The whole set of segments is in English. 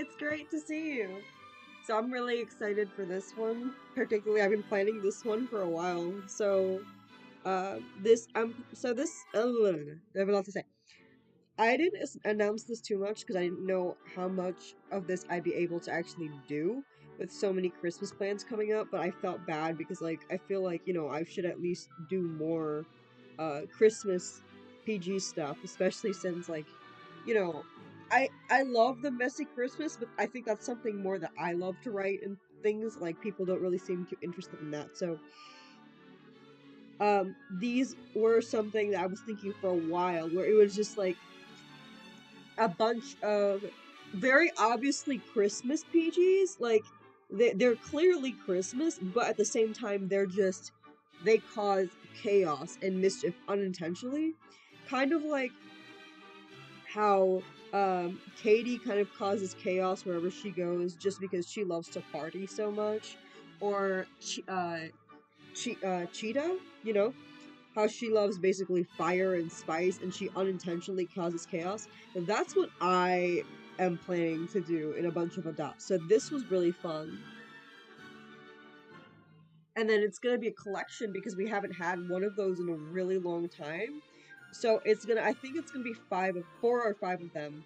It's great to see you. So I'm really excited for this one. Particularly, I've been planning this one for a while. So, this so this I have a lot to say. I didn't announce this too much because I didn't know how much of this I'd be able to actually do with so many Christmas plans coming up. But I felt bad because like I feel like I should at least do more, Christmas PG stuff, especially since like you know I love the messy Christmas, but I think that's something more that I love to write and things like people don't really seem too interested in that. So these were something that I was thinking for a while, where it was just like a bunch of very obviously Christmas PGs. Like they're clearly Christmas, but at the same time they cause chaos and mischief unintentionally. Kind of like how Katie kind of causes chaos wherever she goes just because she loves to party so much, or Cheetah, how she loves basically fire and spice and she unintentionally causes chaos. That's what I am planning to do in a bunch of adopts. So this was really fun. And then it's gonna be a collection because we haven't had one of those in a really long time. So I think it's gonna be four or five of them.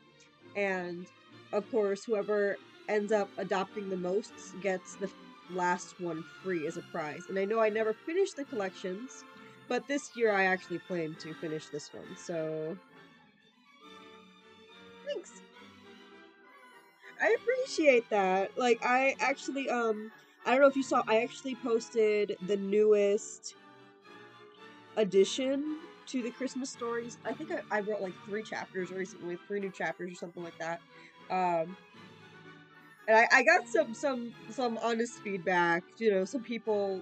And of course, whoever ends up adopting the most gets the last one free as a prize. And I know I never finished the collections, but this year I actually plan to finish this one. So thanks. I appreciate that. Like I actually I don't know if you saw, I actually posted the newest addition to the Christmas stories. I think I wrote like 3 chapters recently, 3 new chapters or something like that. Um and I got some honest feedback, some people,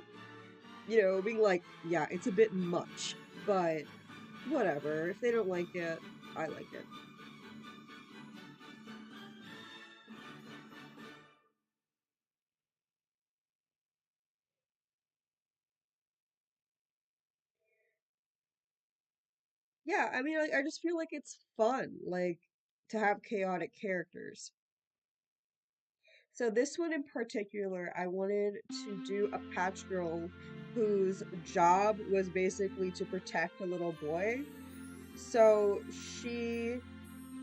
being like, yeah, it's a bit much, but whatever. If they don't like it, I like it. Yeah, I mean, I just feel like it's fun, like to have chaotic characters. So this one in particular, I wanted to do a patch girl whose job was basically to protect a little boy. So she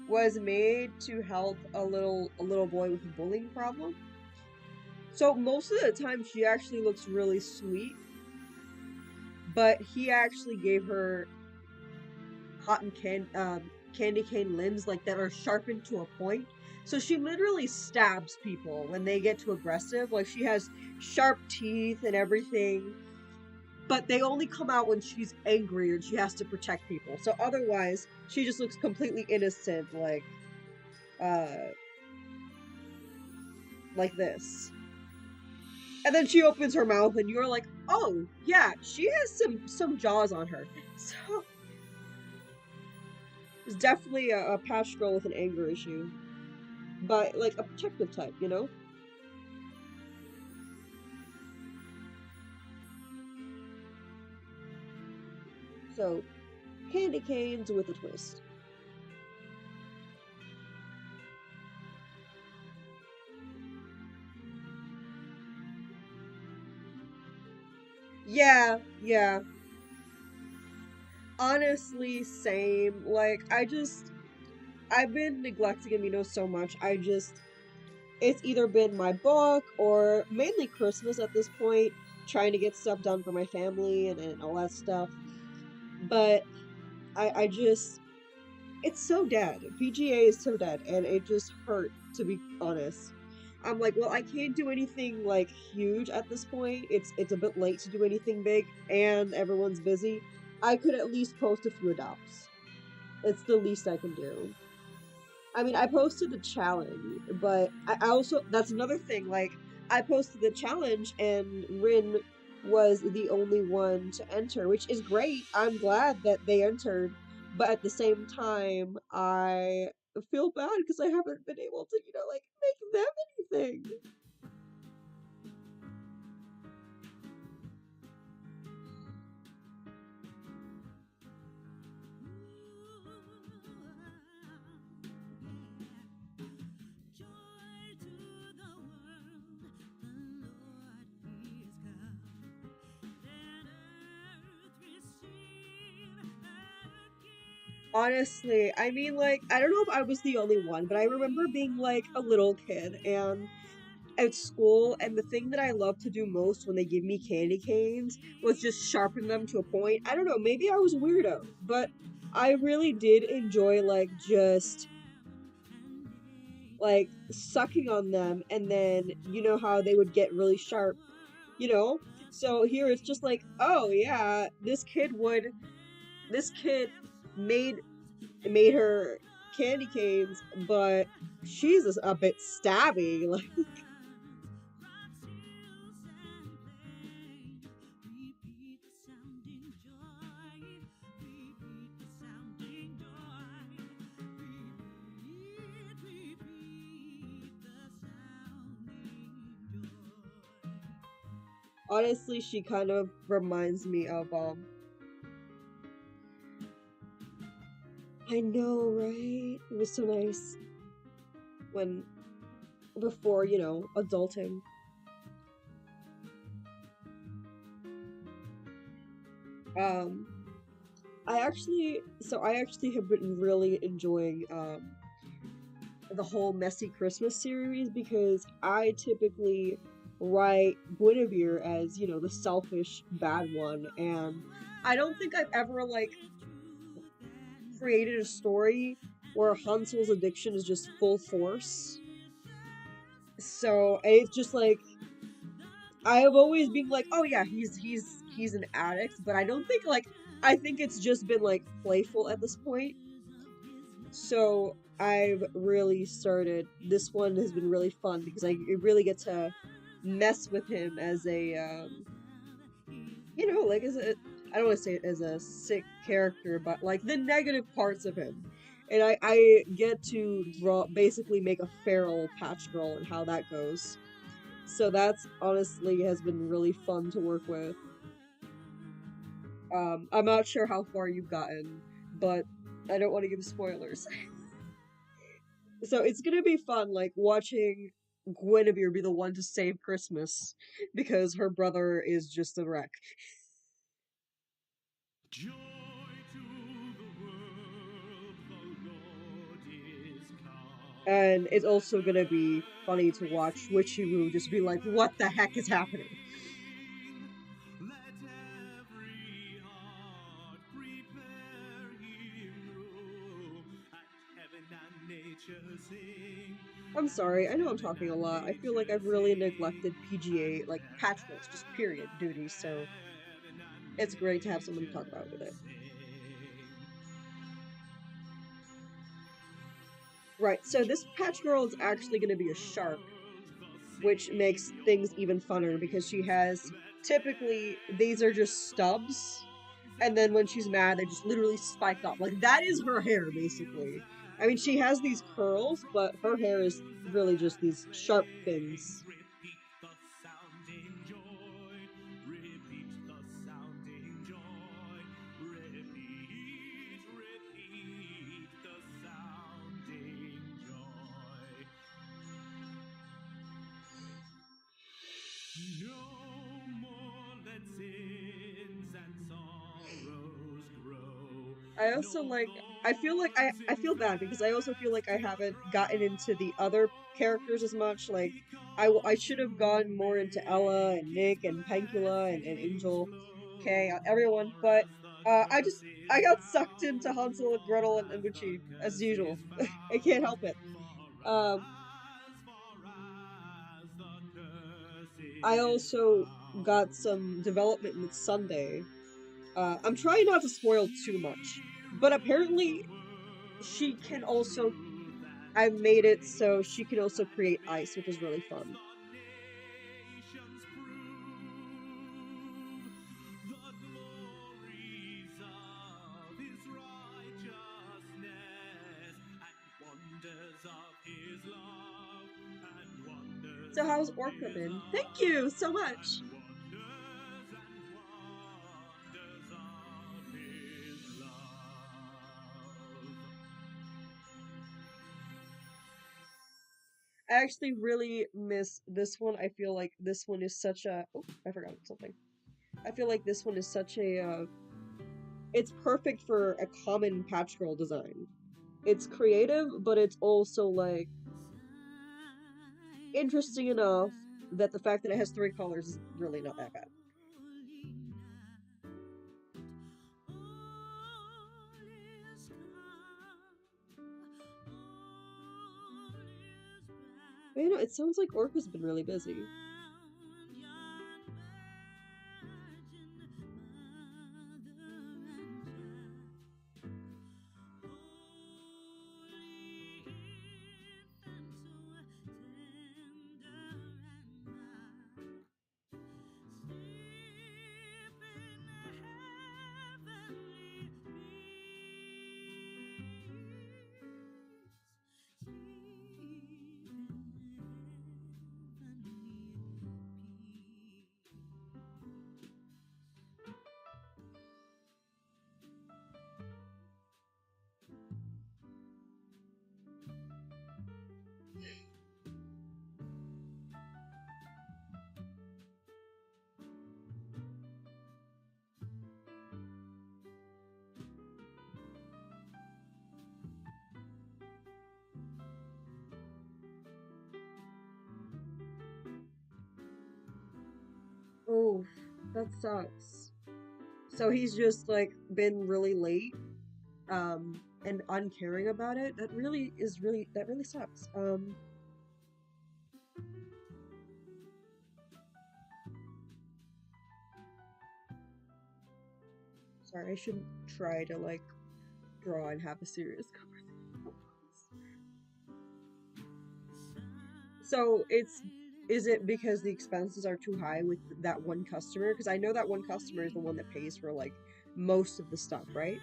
was made to help a little boy with a bullying problem. So most of the time she actually looks really sweet, but he actually gave her candy cane limbs like that are sharpened to a point. So she literally stabs people when they get too aggressive. Like she has sharp teeth and everything, but they only come out when she's angry or she has to protect people. So otherwise, she just looks completely innocent, uh, like this. And then she opens her mouth, and you're like, "Oh yeah, she has some jaws on her." So it's definitely a patch girl with an anger issue, but like a protective type. So candy canes with a twist. Yeah, yeah. Honestly, same. Like I've been neglecting Amino so much. It's either been my book or mainly Christmas at this point, trying to get stuff done for my family and all that stuff. But I just it's so dead. PGA is so dead, and it just hurt, to be honest. I'm like, well, I can't do anything like huge at this point. It's a bit late to do anything big, and everyone's busy. I could at least post a few adopts. It's the least I can do. I mean, I posted the challenge, but I also that's another thing. Like, I posted the challenge, and Rin was the only one to enter, which is great. I'm glad that they entered, but at the same time, I feel bad because I haven't been able to, like make them anything. Honestly, I mean, like, I don't know if I was the only one, but I remember being like a little kid and at school, and the thing that I love to do most when they give me candy canes was just sharpen them to a point. I don't know, maybe I was a weirdo, but I really did enjoy like just like sucking on them, and then you know how they would get really sharp, you know? So here it's just like, oh yeah, this kid made made her candy canes, but she's a bit stabby. Like, honestly, she kind of reminds me of I know, right? It was so nice when before, adulting. Um, I actually have been really enjoying the whole Messy Christmas series because I typically write Guinevere as, the selfish bad one, and I don't think I've ever like created a story where Hansel's addiction is just full force. So it's just like I have always been like, oh yeah, he's an addict, but I don't think like I think it's just been like playful at this point. So I've really started. This one has been really fun because I really get to mess with him as a like as a I don't want to say it as a sick character, but like the negative parts of him. And I get to draw basically make a feral patch girl and how that goes. So that's honestly has been really fun to work with. I'm not sure how far you've gotten, but I don't want to give spoilers. So it's gonna be fun, like watching Guinevere be the one to save Christmas because her brother is just a wreck. Joy to the world, the Lord is come. And it's also gonna Let be funny to watch every Witchy just be like, "What the heck is happening?" ring, let every heart prepare him room, and heaven and nature sing, I'm and sorry, I know I'm heaven talking a and lot. I feel like nature I've really sing, neglected PGA, and like patch girls, just period duties. So heaven and it's great to have someone to talk nature about with it. sing. Right. So Joy this patch girl is to actually going the to be a shark, world, the which makes things Savior even funner because she is. has Let typically these are heaven's just stubs, songs and then when she's mad, they just literally spike employ. up. Like that is her What hair, peals basically. I mean, and she has these floods, curls, what but her hair is fields really just and these sharp plain. things. Repeat the sounding joy, repeat the sounding joy, repeat, repeat the sounding joy. No more let sins and sorrows grow. I No also like. I feel like I thorns I feel bad because I also feel like I infested haven't gotten into the other characters as road. much. Like He I comes should to have gone more into Ella make and his Nick and Pencula and blessings Angel, flow. Kay, everyone, For but as the I just curse I is got sucked into found, Hansel and Gretel for and as the Witchy as curse is usual. I can't found, help it. for Um, as the curse I is also got found. some development with Sunday. I'm trying not to spoil too much, She but rules apparently the world she can with also. truth I've and made it so she grace, can also and create ice, which is really makes fun. the nations prove the glories of his righteousness, and wonders of his love, and wonders So how's of Orca his been? Thank love, you so and much. wonders of his love. I actually really miss this one. I feel like this one is such a. Oh, I forgot something. I feel like this one is such a it's perfect for a common patch girl design. It's creative, but it's also like interesting enough that the fact that it has three colors is really not that bad. But you know, it sounds like Orca's been really busy. Oh, that sucks. So he's just like been really late, and uncaring about it. That really sucks. Sorry, I shouldn't try to like draw and have a serious conversation. So is it because the expenses are too high with that one customer? Because I know that one customer is the one that pays for like most of the stuff, right?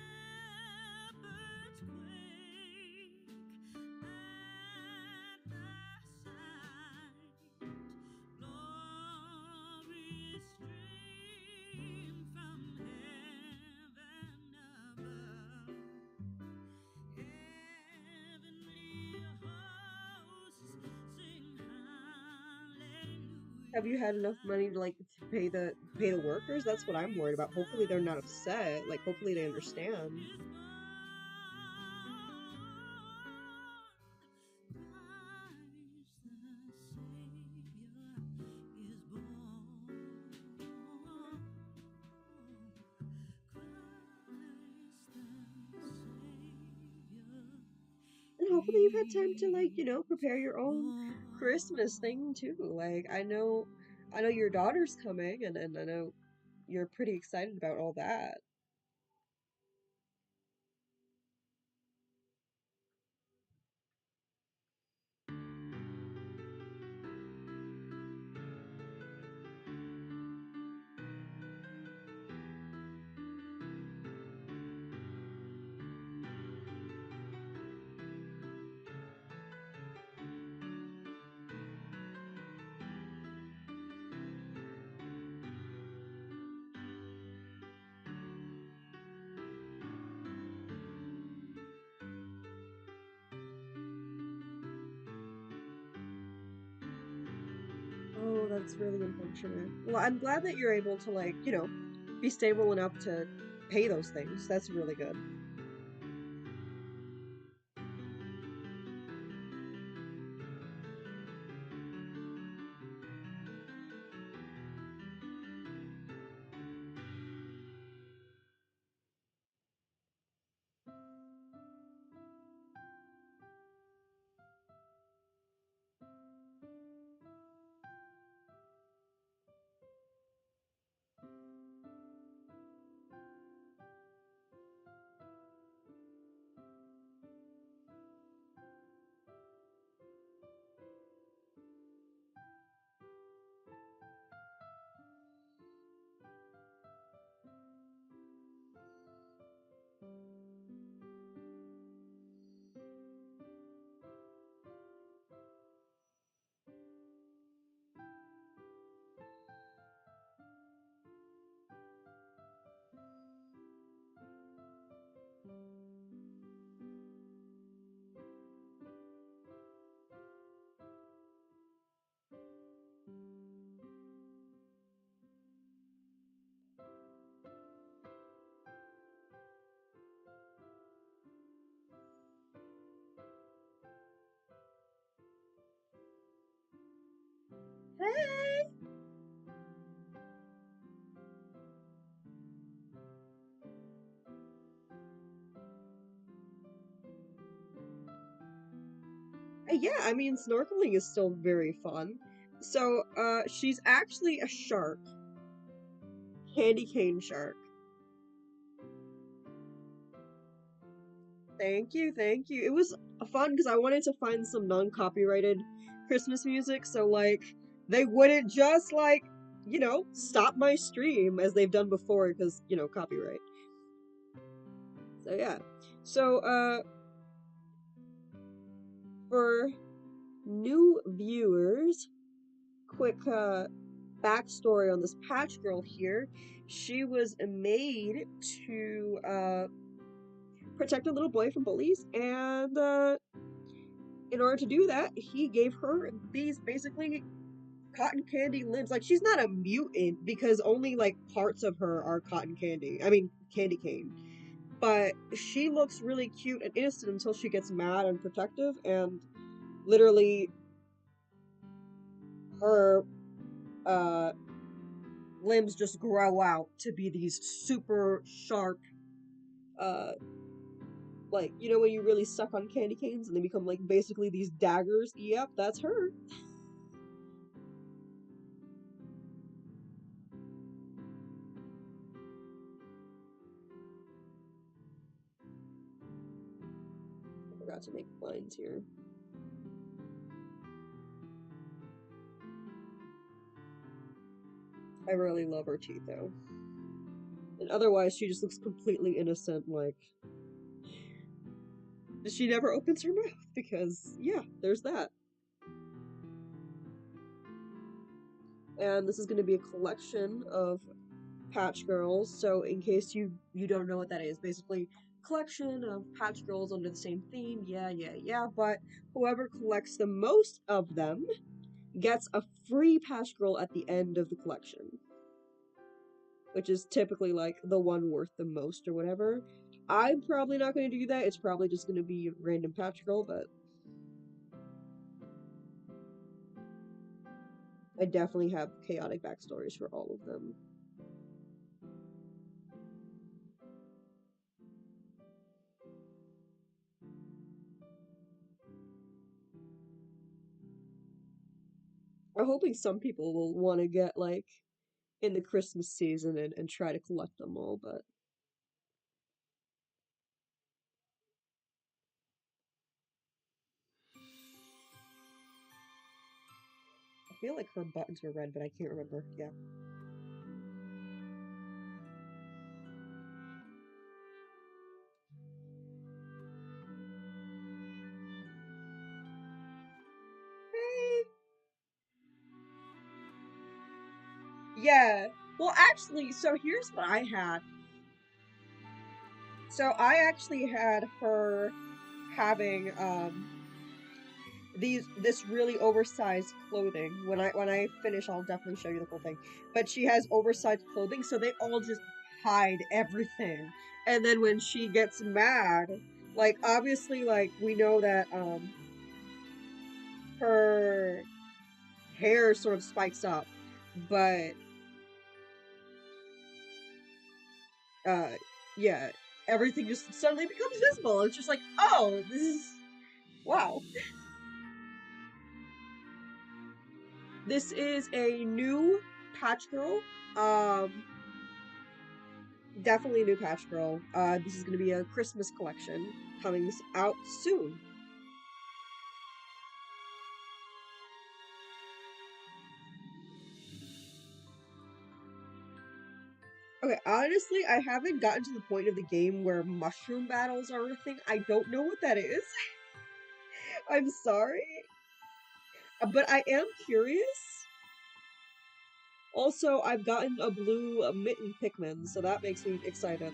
Have you had enough money to like to pay the workers? That's what I'm worried about. Hopefully they're not upset. Like hopefully they understand. And hopefully you've had time to like, you know, prepare your own Christmas thing too. Like I know your daughter's coming and I know you're pretty excited about all that. Oh, that's really unfortunate. Well, I'm glad that you're able to like, you know, be stable enough to pay those things. That's really good. Yeah, I mean, snorkeling is still very fun. So, she's actually a shark, candy cane shark. Thank you, thank you. It was fun because I wanted to find some non-copyrighted Christmas music, so like they wouldn't just like, stop my stream as they've done before because, copyright. So yeah. So for new viewers, quick backstory on this patch girl here. She was made to protect a little boy from bullies, and in order to do that, he gave her these basically cotton candy limbs. Like she's not a mutant because only like parts of her are cotton candy. I mean candy cane. But she looks really cute and innocent until she gets mad and protective, and literally her uh limbs just grow out to be these super sharp uh like when you really suck on candy canes and they become like basically these daggers. Yep, that's her. I forgot to make lines here. I really love her teeth though. And otherwise she just looks completely innocent, like she never opens her mouth because yeah, there's that. And this is going to be a collection of patch girls. So in case you don't know what that is, basically collection of patch girls under the same theme. Yeah, yeah, yeah. But whoever collects the most of them gets a free patch girl at the end of the collection, which is typically like the one worth the most or whatever. I'm probably not going to do that. It's probably just going to be a random patch girl, but I definitely have chaotic backstories for all of them. I'm hoping some people will want to get like in the Christmas season and try to collect them all, but I feel like her buttons were red, but I can't remember. Yeah. Hey. Yeah. Well, actually, so here's what I had. So I actually had her having this really oversized clothing. When I finish, I'll definitely show you the whole thing. But she has oversized clothing, so they all just hide everything. And then when she gets mad, like obviously, like we know that her hair sort of spikes up, but uh yeah, everything just suddenly becomes visible. It's just like, oh, this is wow. This is a new patch girl. Um, Definitely a new patch girl. This is gonna be a Christmas collection coming out soon. Okay, honestly, I haven't gotten to the point of the game where mushroom battles are a thing. I don't know what that is. I'm sorry, but I am curious. Also, I've gotten a blue mitten Pikmin, so that makes me excited.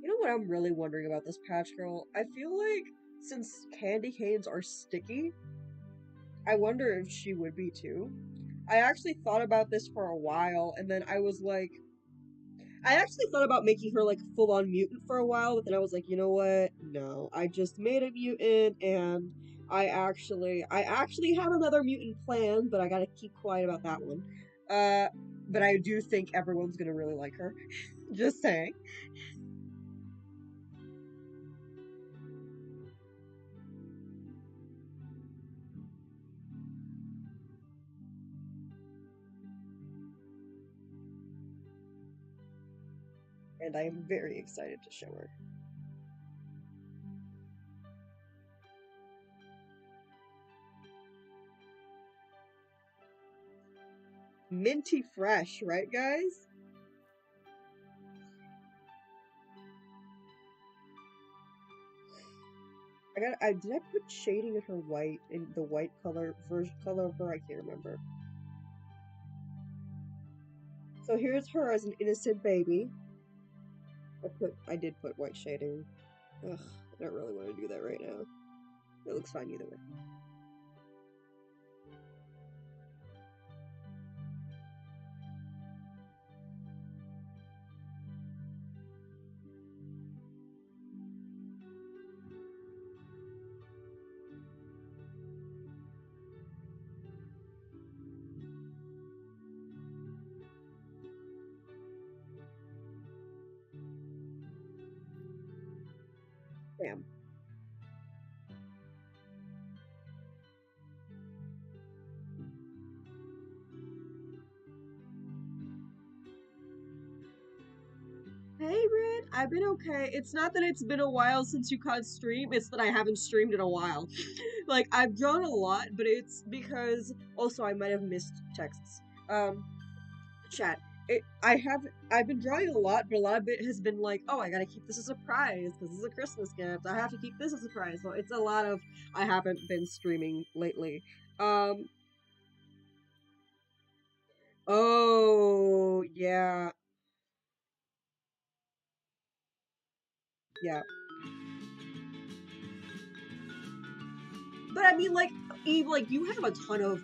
You know what I'm really wondering about this patch girl? I feel like since candy canes are sticky, I wonder if she would be too. I actually thought about this for a while, and then I was like, I actually thought about making her like full on mutant for a while, but then I was like, you know what? No, I just made a mutant, and I actually have another mutant plan, but I gotta keep quiet about that one. Uh, but I do think everyone's gonna really like her. Just saying. And I am very excited to show her. Minty fresh, right, guys? I did I put shading in her white in the white color version color of her? I can't remember. So here's her as an innocent baby. I did put white shading. Ugh, I don't really want to do that right now. It looks fine either way. Bam. Hey Red, I've been okay. It's not that it's been a while since you caught stream, it's that I haven't streamed in a while. Like I've drawn a lot, but it's because also I might have missed texts. Um chat. I've been drawing a lot, but a lot of it has been like, oh, I gotta keep this a surprise because this is a Christmas gift. I have to keep this a surprise. So it's a lot of I haven't been streaming lately. Um oh yeah. Yeah. But I mean Eve, like you have a ton of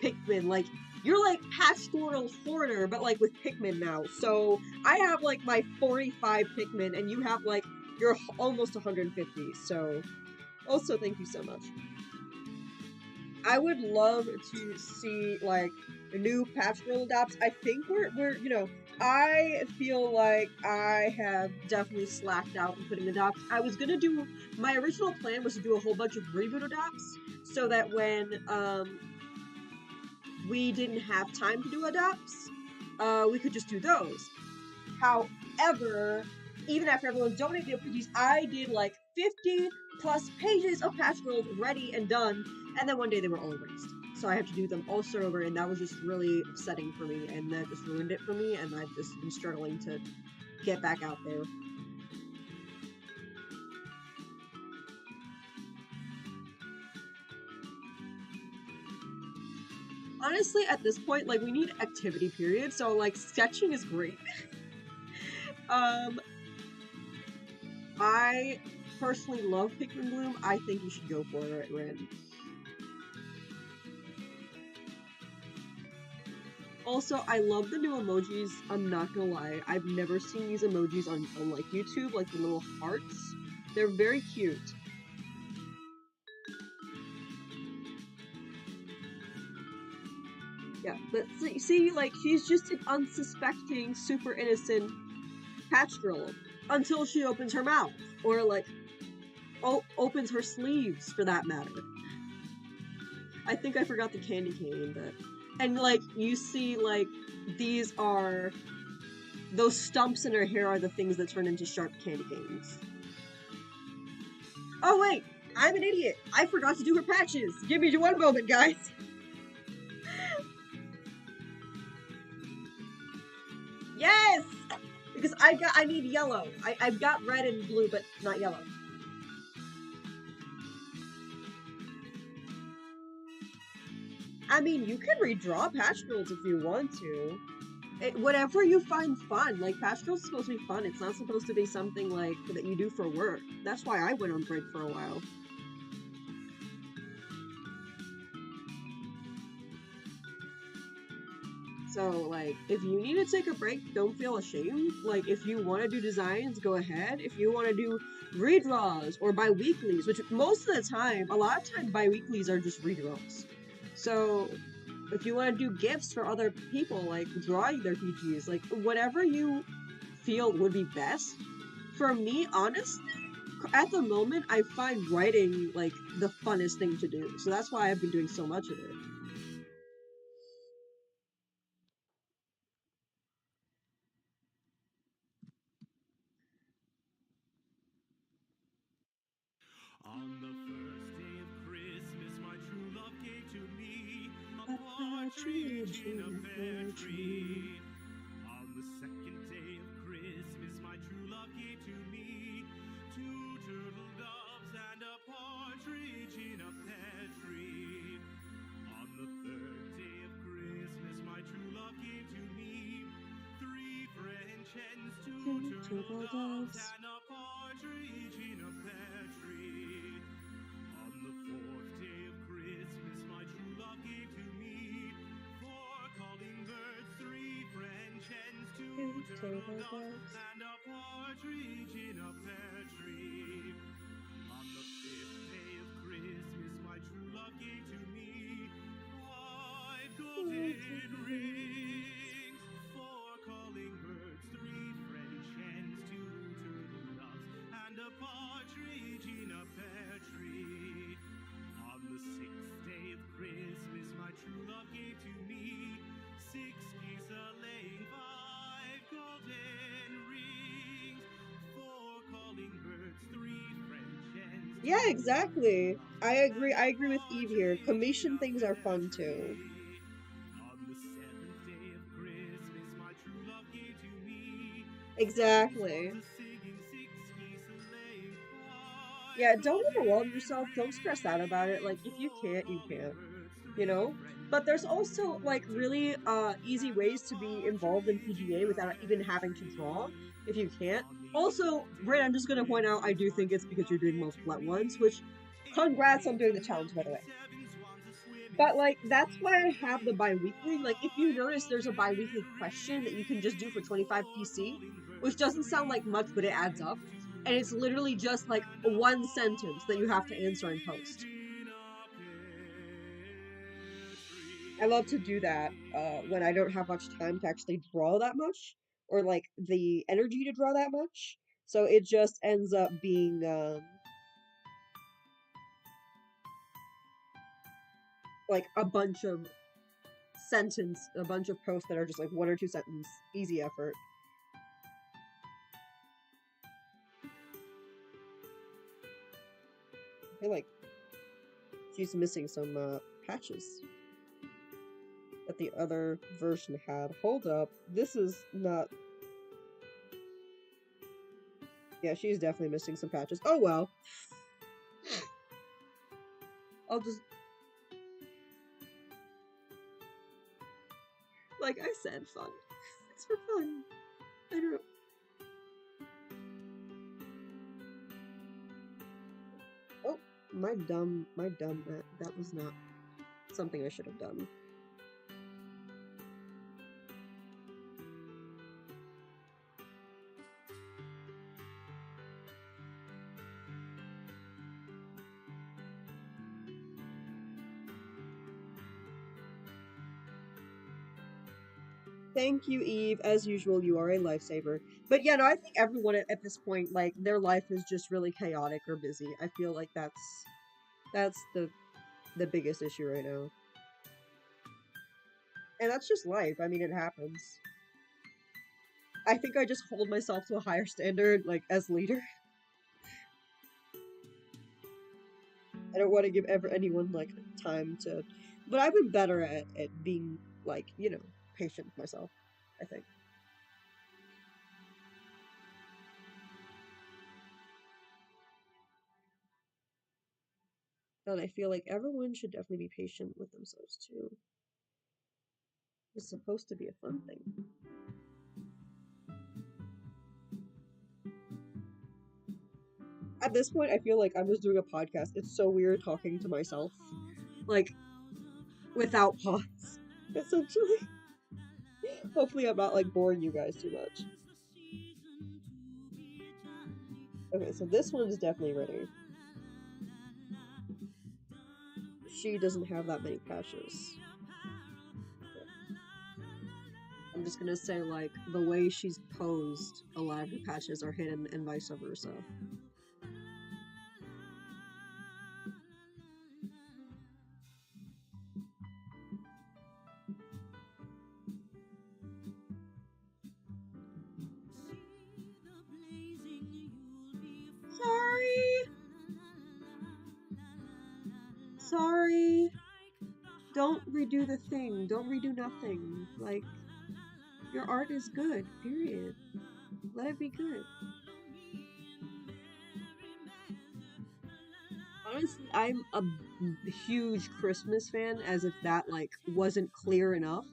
Pikmin. Like you're like pastoral hoarder, but like with Pikmin now. So I have like my 45 Pikmin, and you have like you're almost 150. So also thank you so much. I would love to see like new patch roll adapts. I think we're I feel like I have definitely slacked out in putting adapts. I was gonna do my original plan was to do a whole bunch of reboot adapts so that when we didn't have time to do adapts, we could just do those. However, even after everyone donated the PGs, I did like 50 plus pages of patch rolls ready and done, and then one day they were all erased. So I had to do them all start over, and that was just really upsetting for me, and that just ruined it for me, and I've just been struggling to get back out there. Honestly, at this point, like we need activity period, so like sketching is great. um, I personally love Pikmin Bloom. I think you should go for it, Ren. Also, I love the new emojis. I'm not gonna lie. I've never seen these emojis on like YouTube, like the little hearts. They're very cute. Yeah, but see, like she's just an unsuspecting, super innocent patch girl until she opens her mouth or like opens her sleeves for that matter. I think I forgot the candy cane, but and like you see, like these are those stumps in her hair are the things that turn into sharp candy canes. Oh wait, I'm an idiot. I forgot to do her patches. Give me one moment, guys. Yes, because I need yellow. I've got red and blue, but not yellow. I mean, you can redraw patch girls if you want to. Whatever you find fun. Like pastorals is supposed to be fun. It's not supposed to be something like that you do for work. That's why I went on break for a while. So, like, if you need to take a break, don't feel ashamed. Like, if you want to do designs, go ahead. If you want to do redraws or bi-weeklies, which most of the time, a lot of times bi-weeklies are just redraws. So, if you want to do gifts for other people, like drawing their PGs, like, whatever you feel would be best. For me, honestly, at the moment, I find writing, like, the funnest thing to do. So that's why I've been doing so much of it. On the first day of Christmas, my true love gave to me a A partridge partridge in a in a pear pear tree. tree. On the second day of Christmas, my true love gave to me two turtle doves and a partridge in a pear tree. On the third day of Christmas, my true love gave to me three French hens, two Two turtle turtle doves, doves. and a partridge in a pear tree. On the fourth day of Christmas, my true love gave to me four calling birds, three French hens, two Two turtle turtle doves, doves. and a partridge in a pear tree. On the fifth day of Christmas, my true love gave to me five Five golden golden rings. rings, four calling birds, three French hens, two turtle doves, and a partridge in a pear tree. On the sixth day of Christmas, my true love gave to me six geese a laying, five golden rings, four calling birds, three French hens, Yeah, two turtle exactly. doves, I and agree. a I agree with Eve here. partridge in Commission a things are pear fun too. tree. On the seventh day of Christmas, my true love gave to me seven swans Exactly. a singing, six geese a laying, five Yeah, don't overwhelm golden yourself. Don't stress out about it. rings, Like if you four can't, you calling can't. birds, You three know? French But there's hens, also two like really turtle doves, easy and a ways to be involved in partridge in PGA a without even pear having to draw tree. if you can't. On the Also, eighth day Britt, of I'm just gonna point out I Christmas, do my think it's true because you're love doing gave to multiple at once, me which eight congrats on doing the reindeer challenge by the milking, way. seven swans a swimming, But like six that's geese why a I have the laying, bi-weekly. Like if you five notice there's a golden bi-weekly question that you can just do for rings, 25 four PC, calling which birds, doesn't sound three like much, but French it adds up. hens, two And it's turtle literally doves, just like and a one sentence that you have to answer in partridge post. in a pear I love to do that when I don't have much time to actually draw that much, or like the energy to draw that much. So it just ends up being like a bunch of posts that are just like one or two sentence, easy effort. I feel like she's missing some patches that the other version had. Hold up, this is not. Yeah, she's definitely missing some patches. Oh well, I'll just like I said, fun. It's for fun. I don't know. Oh, my dumb. That was not something I should have done. Thank you, Eve. As usual, you are a lifesaver. But yeah, no, I think everyone at this point, like their life is just really chaotic or busy. I feel like that's the biggest issue right now, and that's just life. I mean, it happens. I think I just hold myself to a higher standard, like as leader. I don't want to give ever anyone like time to, but I've been better at being like patient with myself. I think, and I feel like everyone should definitely be patient with themselves too. It's supposed to be a fun thing. At this point, I feel like I'm just doing a podcast. It's so weird talking to myself, like without pause, essentially. Hopefully, I'm not like boring you guys too much. Okay, so this one's definitely ready. She doesn't have that many patches. I'm just gonna say, like, the way she's posed, a lot of the patches are hidden and vice versa. Sorry! Sorry! Don't redo the thing. Don't redo nothing. Like, your art is good, period. Let it be good. Honestly, I'm a huge Christmas fan, as if that, like, wasn't clear enough.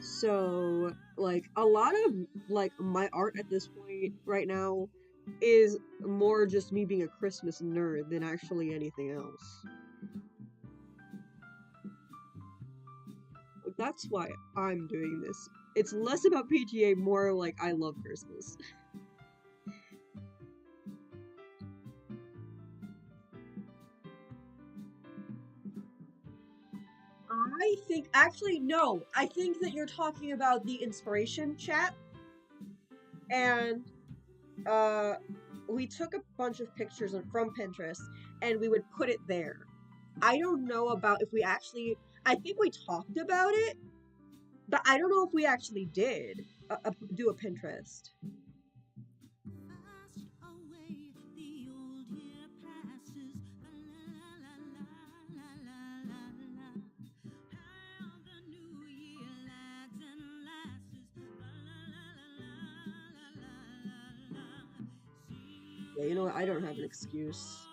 So, like, a lot of, like, my art at this point right now is more just me being a Christmas nerd than actually anything else. That's why I'm doing this. It's less about PGA, more like I love Christmas. I think, actually, no. I think that you're talking about the inspiration chat, and uh, we took a bunch of pictures from Pinterest, and we would put it there. I don't know about if we actually. I think we talked about it, but I don't know if we actually did do a Pinterest. Yeah, you know what? I don't have an excuse.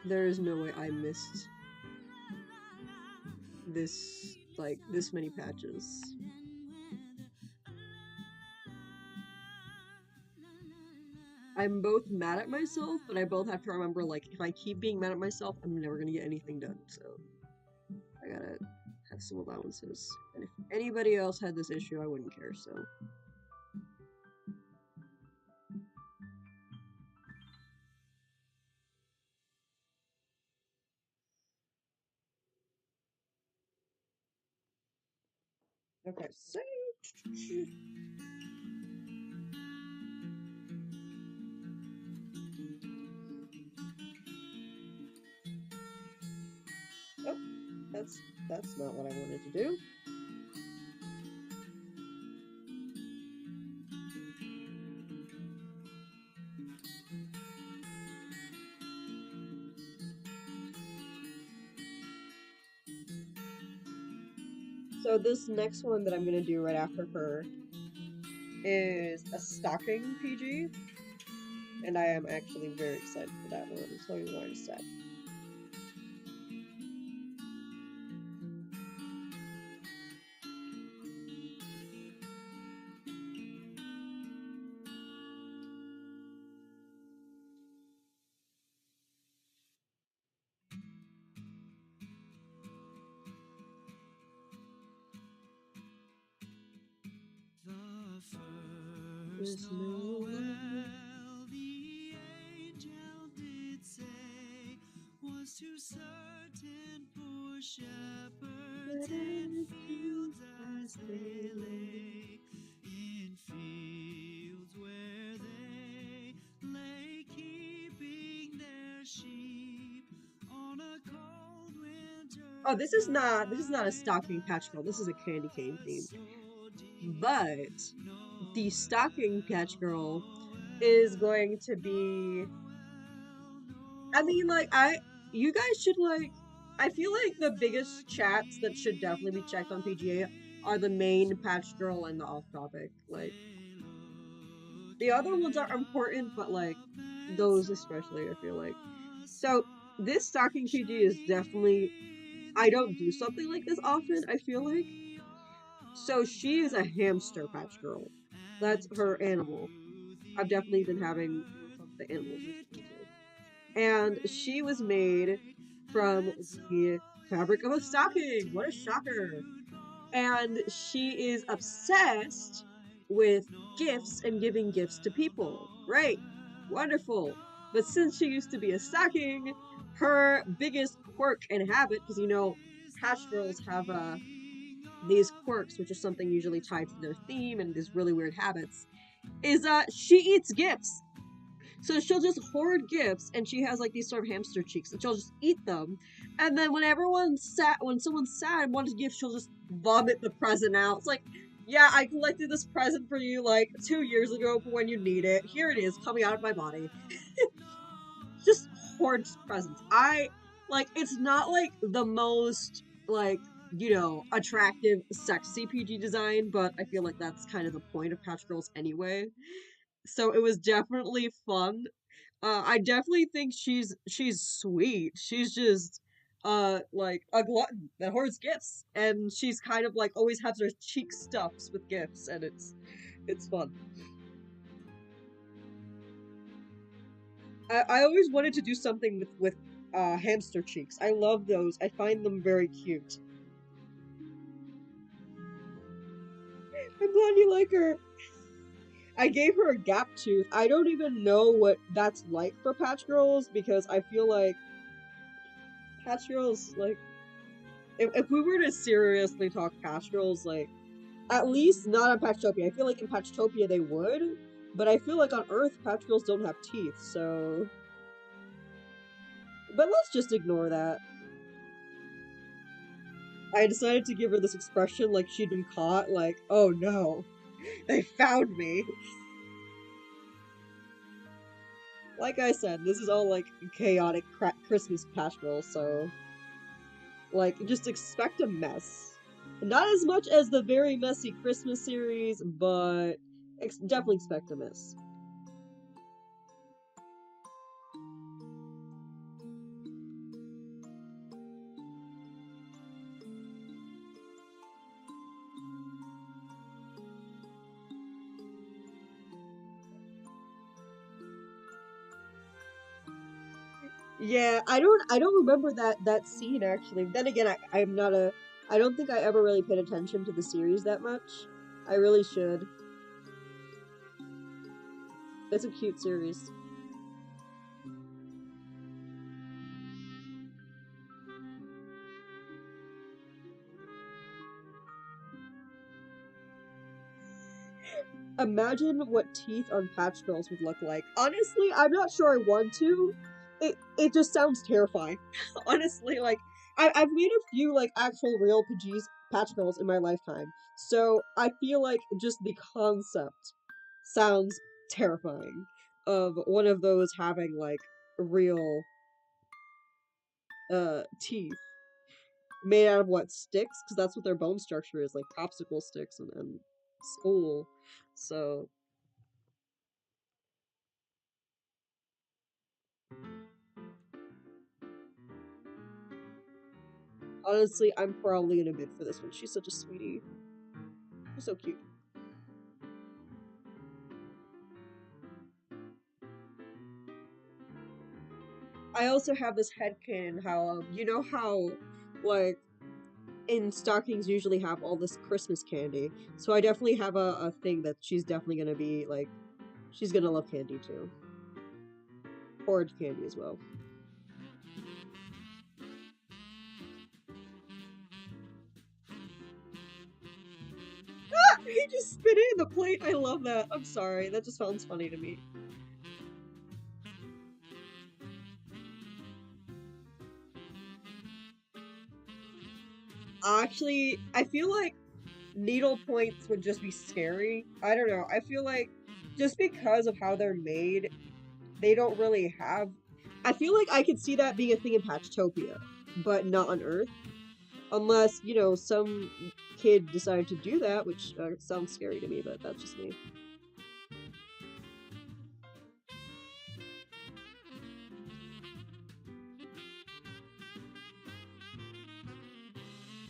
There is no way I missed this, like, this many patches. I'm both mad at myself, but I both have to remember, like, if I keep being mad at myself, I'm never gonna get anything done, so I gotta have some allowances. And if anybody else had this issue, I wouldn't care, so. Okay, so. Oh, that's not what I wanted to do. So this next one that I'm gonna do right after her is a stocking PG, and I am actually very excited for that one. I'll tell you why in a sec. There's no well, the angel did say, was to certain poor shepherds in fields as they lay, in fields where they lay keeping their sheep on a cold winter. Oh, this is not a stocking patch girl. This is a candy cane theme. But the stocking patch girl is going to be. I mean, like, you guys should, like, I feel like the biggest chats that should definitely be checked on PGA are the main patch girl and the off topic. Like, the other ones are important, but, like, those especially, I feel like. So, this stocking PG is definitely. I don't do something like this often, I feel like. So, she is a hamster patch girl. That's her animal. I've definitely been having more fun with the animals recently too. And she was made from the fabric of a stocking. What a shocker! And she is obsessed with gifts and giving gifts to people. Great, wonderful. But since she used to be a stocking, her biggest quirk and habit, because Patch Girls have these quirks, which are something usually tied to their theme and these really weird habits, is she eats gifts. So she'll just hoard gifts, and she has like these sort of hamster cheeks, and she'll just eat them. And then when someone's sad and wants a gift, she'll just vomit the present out. It's like, yeah, I collected this present for you like 2 years ago for when you need it. Here it is, coming out of my body. Just hoards presents. I like. It's not like the most like attractive, sexy PG design, but I feel like that's kind of the point of Patch Girls anyway. So it was definitely fun. I definitely think she's sweet. She's just like a glutton that hoards gifts, and she's kind of like always has her cheek stuffs with gifts, and it's fun. I always wanted to do something with hamster cheeks. I love those. I find them very cute. I'm glad you like her. I gave her a gap tooth. I don't even know what that's like for Patch Girls because I feel like Patch Girls like if we were to seriously talk Patch Girls, like at least not on Patchtopia. I feel like in Patchtopia they would, but I feel like on Earth Patch Girls don't have teeth, so. But let's just ignore that. I decided to give her this expression like she'd been caught, like, oh no, they found me. Like I said, this is all like chaotic Christmas Patch Girls, so like just expect a mess. Not as much as the very messy Christmas series, but definitely expect a mess. Yeah, I don't remember that scene actually. Then again, I'm not a I don't think I ever really paid attention to the series that much. I really should. It's a cute series. Imagine what teeth on Patch Girls would look like. Honestly, I'm not sure I want to. It just sounds terrifying. Honestly, like I've made a few like actual real PGs Patch Girls in my lifetime, so I feel like just the concept sounds terrifying of one of those having like real teeth made out of what sticks because that's what their bone structure is like popsicle sticks and spool. So honestly, I'm probably gonna bid for this one. She's such a sweetie. She's so cute. I also have this headcanon how how like in stockings usually have all this Christmas candy. So I definitely have a thing that she's definitely gonna be like she's gonna love candy too. Horrid candy as well. He just spit it in the plate. I love that. I'm sorry. That just sounds funny to me. Actually, I feel like needle points would just be scary. I don't know. I feel like just because of how they're made, they don't really have. I feel like I could see that being a thing in Patchtopia, but not on Earth. Unless, some kid decided to do that, which sounds scary to me, but that's just me.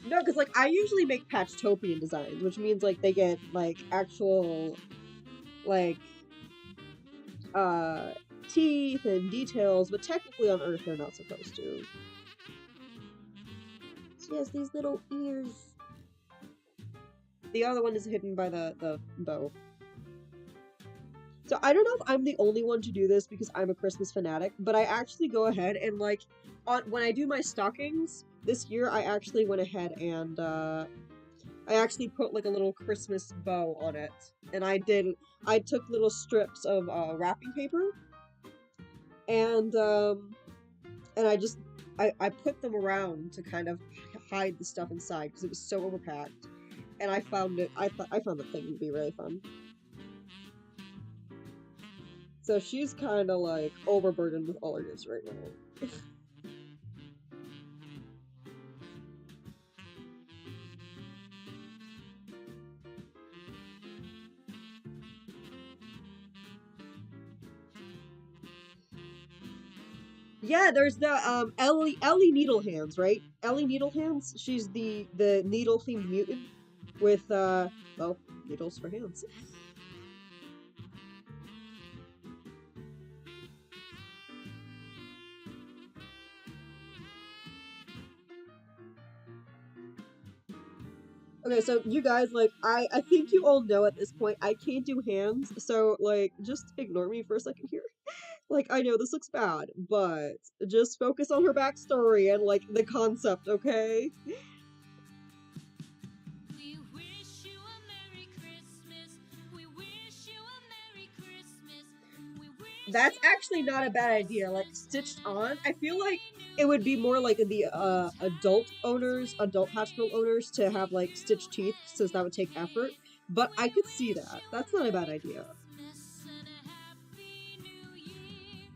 No, because, like, I usually make Patchtopian designs, which means, like, they get, like, actual, like, uh, teeth and details, but technically on Earth they're not supposed to. She has these little ears. The other one is hidden by the bow. So I don't know if I'm the only one to do this because I'm a Christmas fanatic, but I actually go ahead and like when I do my stockings this year, I actually went ahead and I actually put like a little Christmas bow on it, and I took little strips of wrapping paper and and I put them around to kind of hide the stuff inside because it was so overpacked, and I found the thing to be really fun. So she's kind of like overburdened with all her gifts right now. Yeah, there's the Ellie Needlehands, right? Ellie Needlehands. She's the needle themed mutant with well, needles for hands. Okay, so you guys, like, I think you all know at this point, I can't do hands, so, like, just ignore me for a second here. Like, I know this looks bad, but just focus on her backstory and, like, the concept, okay? We wish you a Merry Christmas. We wish you a Merry Christmas. We wish That's you actually a not a Merry bad idea. Like, Christmas stitched and a on, I feel like Happy it New would be more like Year. the The adult tidings owners, we adult patch girl bring owners to have, to like, you stitched teeth, since and that would your take effort. kid. But We I could see wish that. you a That's not a bad Merry idea. Christmas and a Happy New Year.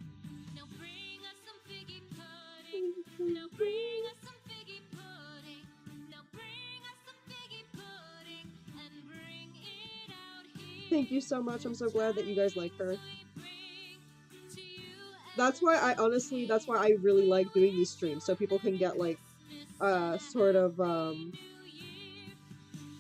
Now bring us some figgy pudding. Now bring us some figgy pudding. Now bring us some figgy pudding and bring it out Thank you here. so much. I'm The so glad that you guys like tidings her. we bring to you That's and why I your honestly, that's why kid. I really We like doing these wish you streams, a so people can Merry get like Christmas and a sort of Happy New Year.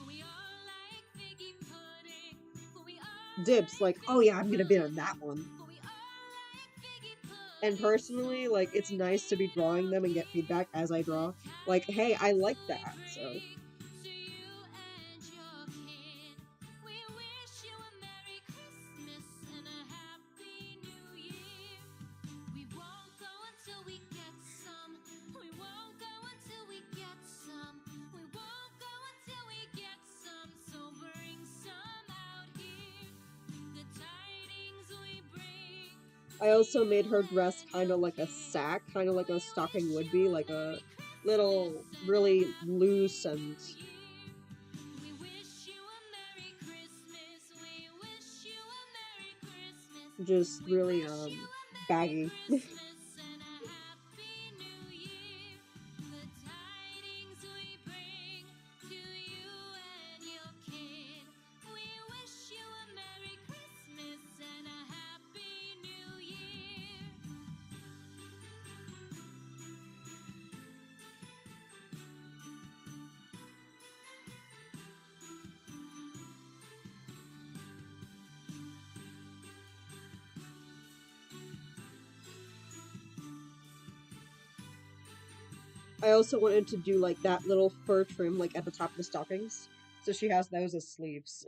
We all like figgy pudding. We all dibs, like like, oh figgy yeah, I'm gonna bid on that pudding. one. We all like figgy And pudding. So personally, like, it's bring nice to be it drawing out them and get here. feedback as I The draw. Like, hey, I tidings like we that. So bring to you and your kid. We wish you a Merry Christmas and a Happy New Year. We won't go until we get some. We won't go until we get some. We won't go until we get some. So bring some out here. The tidings we bring I to also you made her dress and kind your of like a kid. sack, kind of like We a wish stocking would you be, a like a Merry Christmas little, and a really Happy loose and New Year. We wish you a Merry Christmas. We wish you a Merry Christmas. just We really wish you a Merry baggy. Christmas and a Happy New Year. The tidings we bring to you and your kid. We wish you a Merry Christmas and a Happy New Year. I also wanted to do like that little fur trim like at the top of the stockings. So she has those as sleeves.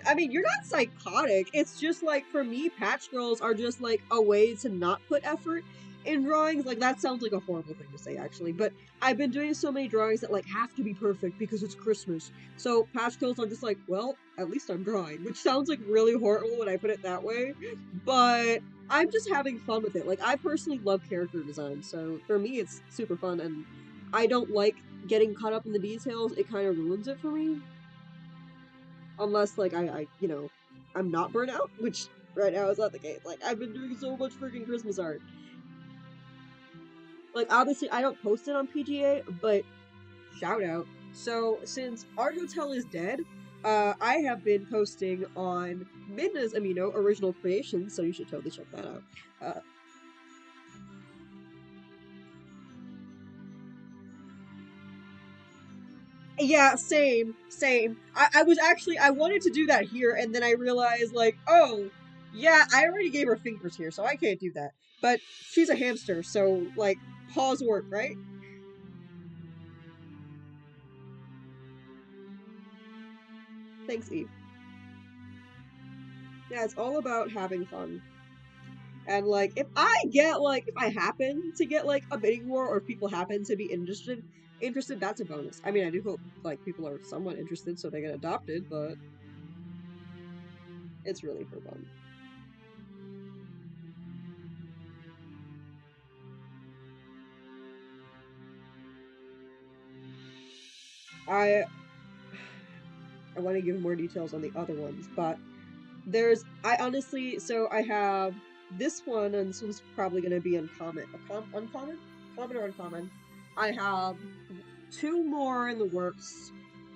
I mean, you're not psychotic. It's just like for me, patch girls are just like a way to not put effort in drawings. Like that sounds like a horrible thing to say, actually. But I've been doing so many drawings that like have to be perfect because it's Christmas. So patch girls are just like, well, at least I'm drawing, which sounds like really horrible when I put it that way. But I'm just having fun with it. Like I personally love character design, so for me, it's super fun, and I don't like getting caught up in the details. It kind of ruins it for me unless like I'm not burnt out, which right now is not the case. Like I've been doing so much freaking Christmas art. Like obviously I don't post it on PGA, but shout out. So since Art Hotel is dead, I have been posting on Midna's Amino original creations, so you should totally check that out. Uh, Yeah, same, same. I was actually I wanted to do that here, and then I realized like, oh, yeah, I already gave her fingers here, so I can't do that. But she's a hamster, so like paws work, right? Thanks, Eve. Yeah, it's all about having fun. And like if I happen to get like a bidding war or if people happen to be interested, that's a bonus. I mean, I do hope like people are somewhat interested so they get adopted, but it's really for fun. I I want to give more details on the other ones, but I honestly so I have this one and this one's probably going to be uncommon, common or uncommon. I have two more in the works,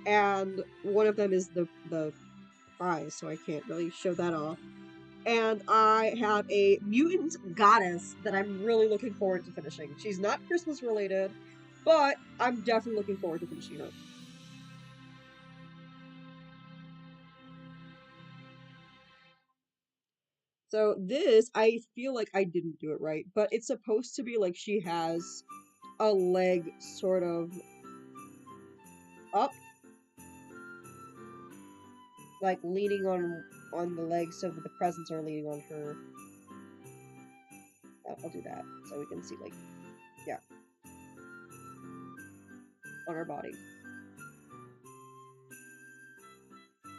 and one of them is the prize, so I can't really show that off. And I have a mutant goddess that I'm really looking forward to finishing. She's not Christmas related, but I'm definitely looking forward to finishing her. So this, I feel like I didn't do it right, but it's supposed to be like she has a leg sort of up, like leaning on the leg so that the presents are leaning on her. I'll do that so we can see like yeah, on her body.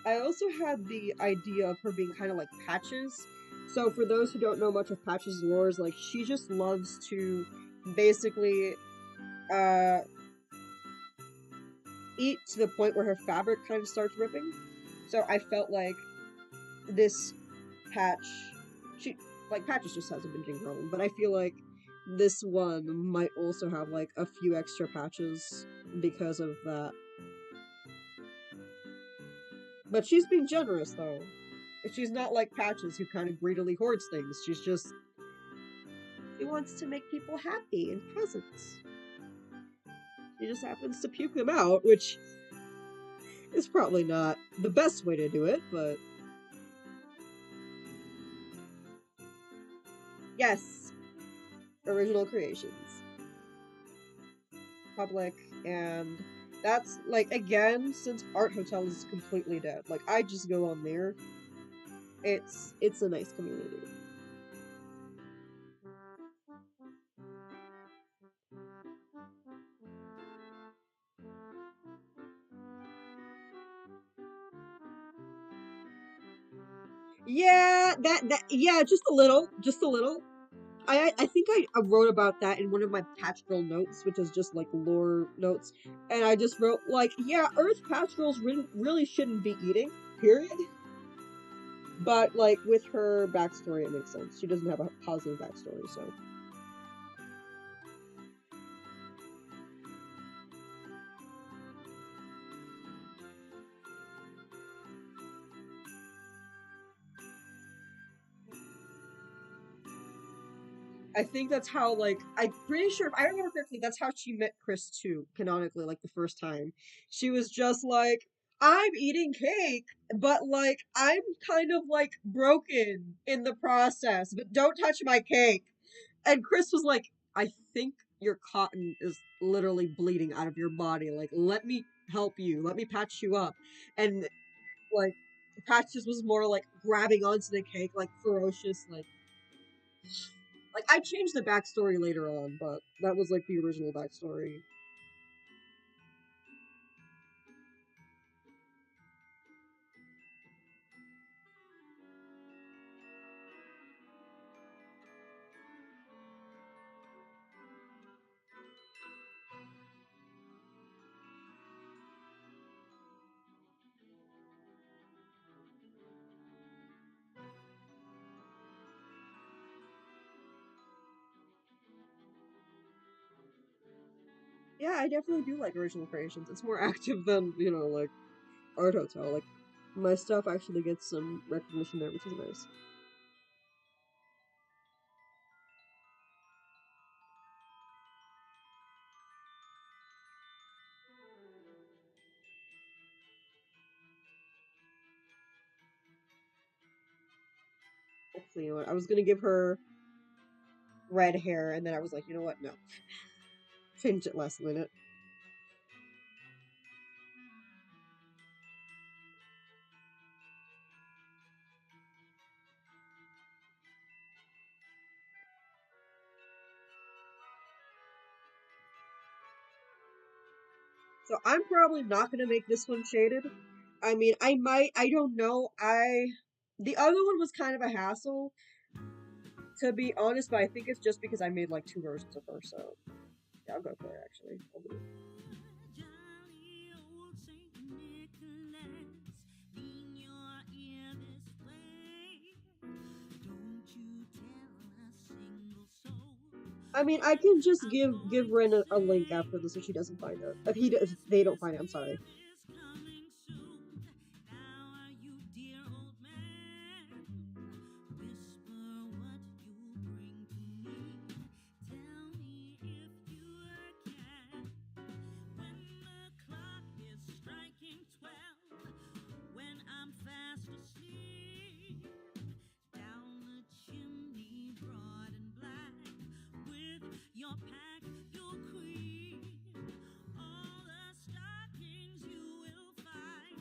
I also had the idea of her being kind of like Patches. So for those who don't know much of Patches' lores, like she just loves to basically uh eat to the point where her fabric kind of starts ripping. So I felt like this patch, she like Patches just has a binging problem, but I feel like this one might also have like a few extra patches because of that. But she's being generous though. She's not like Patches who kind of greedily hoards things. She's just she wants to make people happy and presents. She just happens to puke them out, which is probably not the best way to do it, but yes, original creations, public, and that's like again since Art Hotel is completely dead. Like I just go on there. It's a nice community. Yeah, that yeah, just a little. I think I wrote about that in one of my Patch Girl notes, which is just like lore notes, and I just wrote like, yeah, Earth Patch Girls really shouldn't be eating, period. But like with her backstory, it makes sense. She doesn't have a positive backstory, so I think that's how like I'm pretty sure if I remember correctly, that's how she met Chris too, canonically, like the first time. She was just like, I'm eating cake, but like I'm kind of like broken in the process, but don't touch my cake. And Chris was like, I think your cotton is literally bleeding out of your body. Like, let me help you. Let me patch you up. And like Patches was more like grabbing onto the cake, like ferocious, like I changed the backstory later on, but that was like the original backstory. Yeah, I definitely do like original creations. It's more active than, like Art Hotel. Like my stuff actually gets some recognition there, which is nice. actually, you know what? I was gonna give her red hair, and then I was like, you know what? No, change it last minute. So I'm probably not gonna make this one shaded. I mean, I might. I don't know. The other one was kind of a hassle, to be honest, but I think it's just because I made like two versions of her. So yeah, I'll go for it. Actually, I'll do it. Jolly old Saint Nicholas, lean your ear this way. Don't you tell a single soul I mean, I what can just I'm give going to Ren a link say. after this if she doesn't find it. If they don't find it, I'm sorry. Christmas is coming soon. Now are you, dear old man? Whisper what you'll bring to me. Tell me if you can. When the clock is striking 12, when I'm fast asleep, down the chimney, broad and black, with your pack you'll creep. All the stockings you will find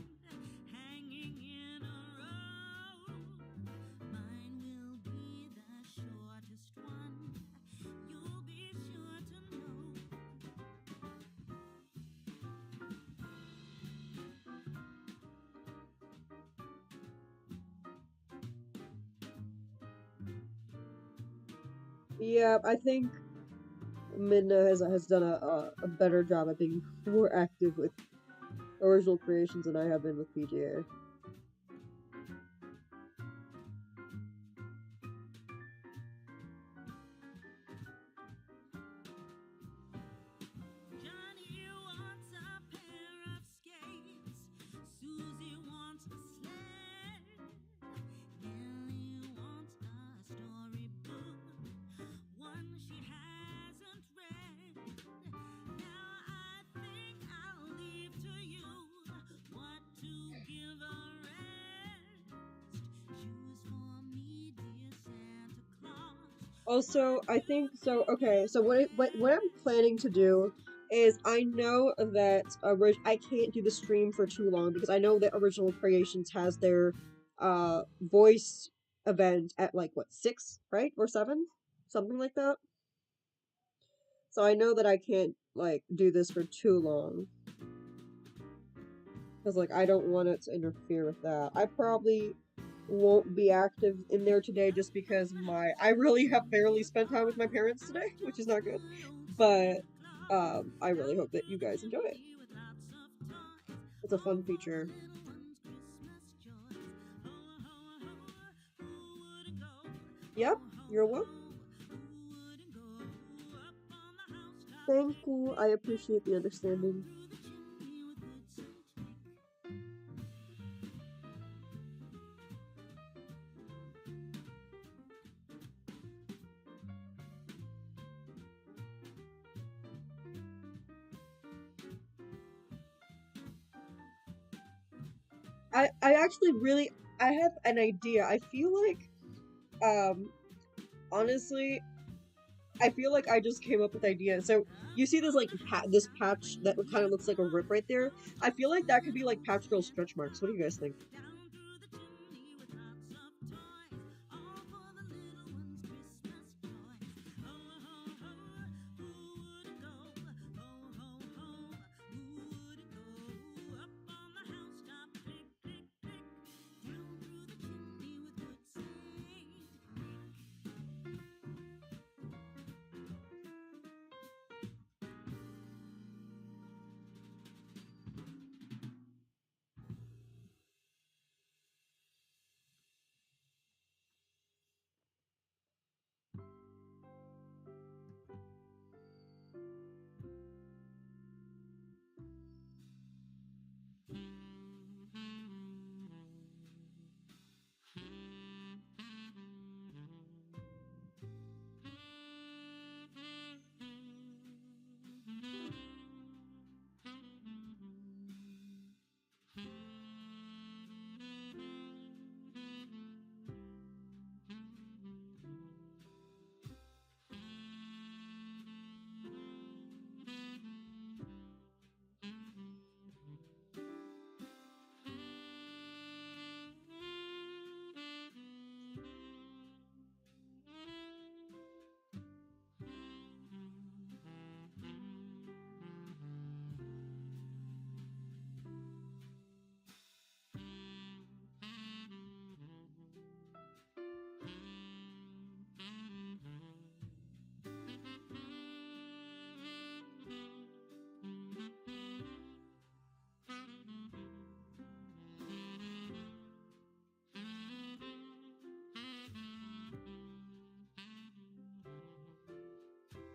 hanging in a row. Mine will be the shortest one. You'll be sure to know. Yeah, I think Minna has done a better job at being more active with original creations than I have been with PGA. Johnny wants a pair of skates. Susie wants a sled. Nellie wants a storybook, one she hasn't read. Now I think I'll leave to you what to give a rest. Choose for me, dear Santa Claus. Also, I think so. Okay, so what I'm planning to do is I know that I can't do the stream for too long because I know that Original Creations has their voice event at like what 6, right, or 7, something like that. So I know that I can't like do this for too long because like I don't want it to interfere with that. I probably won't be active in there today just because my I really have barely spent time with my parents today, which is not good. But I really hope that you guys enjoy it. It's a fun feature. Yep, you're welcome. Thank you. I appreciate the understanding. I actually really I have an idea. I feel like um honestly I feel like I just came up with the idea. So you see this like this patch that kind of looks like a rip right there. I feel like that could be like Patch Girl stretch marks. What do you guys think?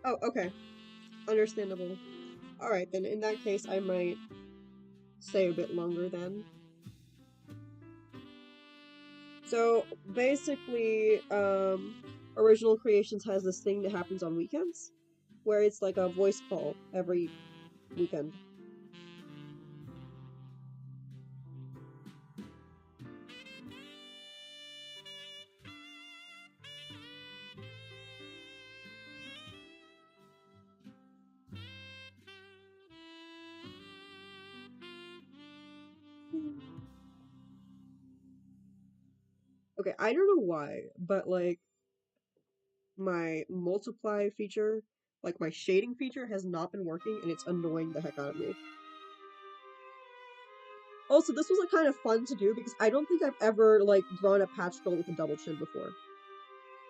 Oh, okay. Understandable. Alright, then in that case, I might stay a bit longer then. So basically, Original Creations has this thing that happens on weekends, where it's like a voice call every weekend. Okay, I don't know why, but like my multiply feature, like my shading feature, has not been working, and it's annoying the heck out of me. Also, this was like kind of fun to do because I don't think I've ever like drawn a patch girl with a double chin before.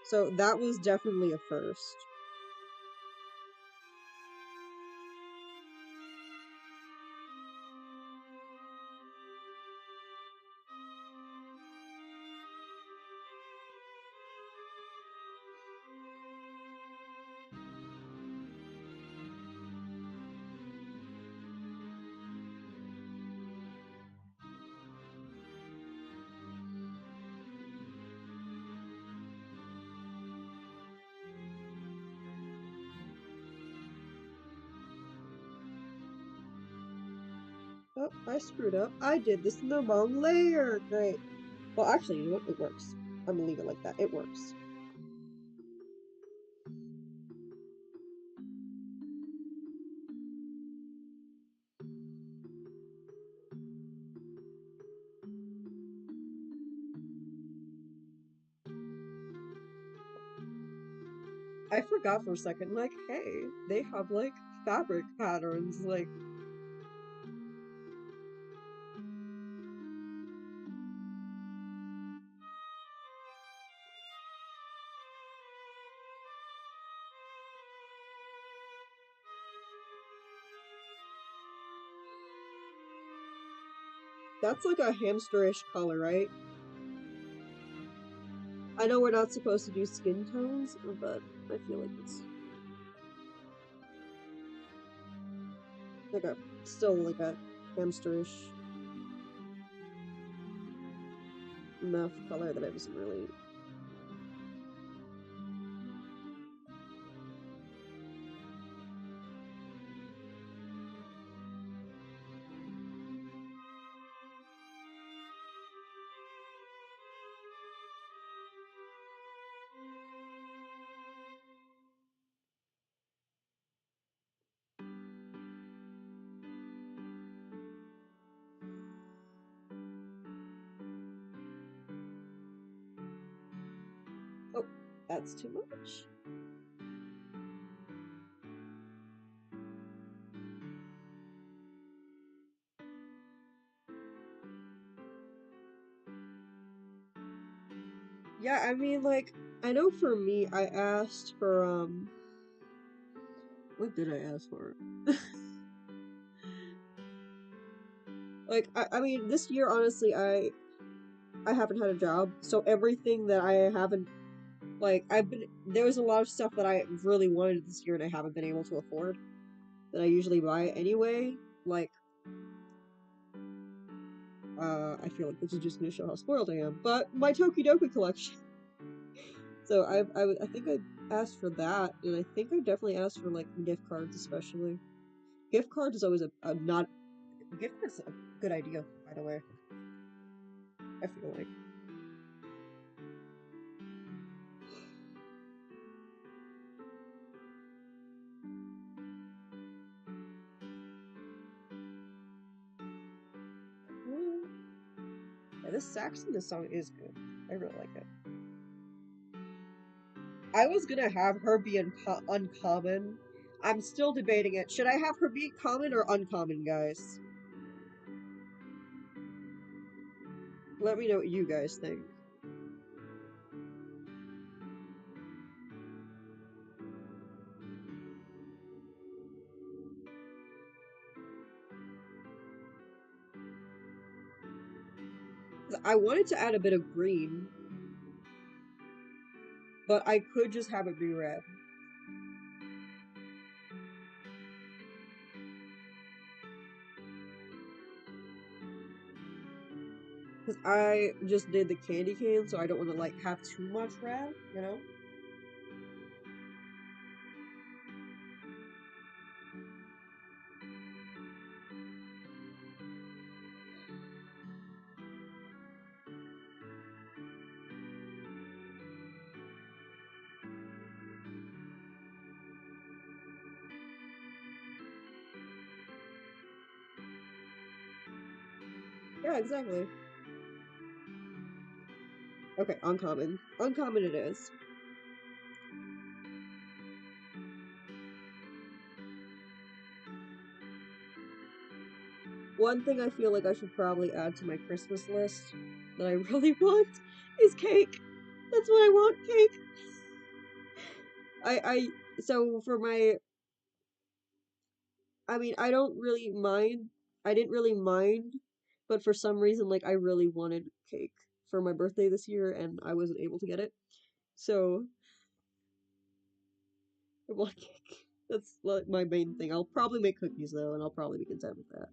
So that was definitely a first. Oh, I screwed up. I did this in the wrong layer. Great. Well, actually, you know what? It works. I'm gonna leave it like that. It works. I forgot for a second, like, hey, they have like fabric patterns. Like, that's like a hamsterish color, right? I know we're not supposed to do skin tones, but I feel like it's like a still like a hamsterish enough color that it doesn't really. Oh, that's too much. Yeah, I mean, like, I know for me, I asked for what did I ask for? Like, I mean, this year, honestly, I haven't had a job, so everything that I haven't like, there was a lot of stuff that I really wanted this year and I haven't been able to afford that I usually buy anyway. Like, I feel like this is just gonna show how spoiled I am. But my Tokidoki collection. So I think I asked for that, and I think I definitely asked for like gift cards, especially. Gift cards is always a not gift cards is a good idea, by the way. I feel like. Yeah, this sax in this song is good. I really like it. I was gonna have her be uncommon. I'm still debating it. Should I have her be common or uncommon, guys? Let me know what you guys think. I wanted to add a bit of green, but I could just have it be red. because I just did the candy cane, so I don't want to like have too much red, you know? Yeah, exactly. Okay, uncommon. Uncommon it is. One thing I feel like I should probably add to my Christmas list that I really want is cake. That's what I want, cake. So for my, I mean, I don't really mind. I didn't really mind, but for some reason, like, I really wanted cake for my birthday this year, and I wasn't able to get it. So I want cake. That's like my main thing. I'll probably make cookies though, and I'll probably be content with that.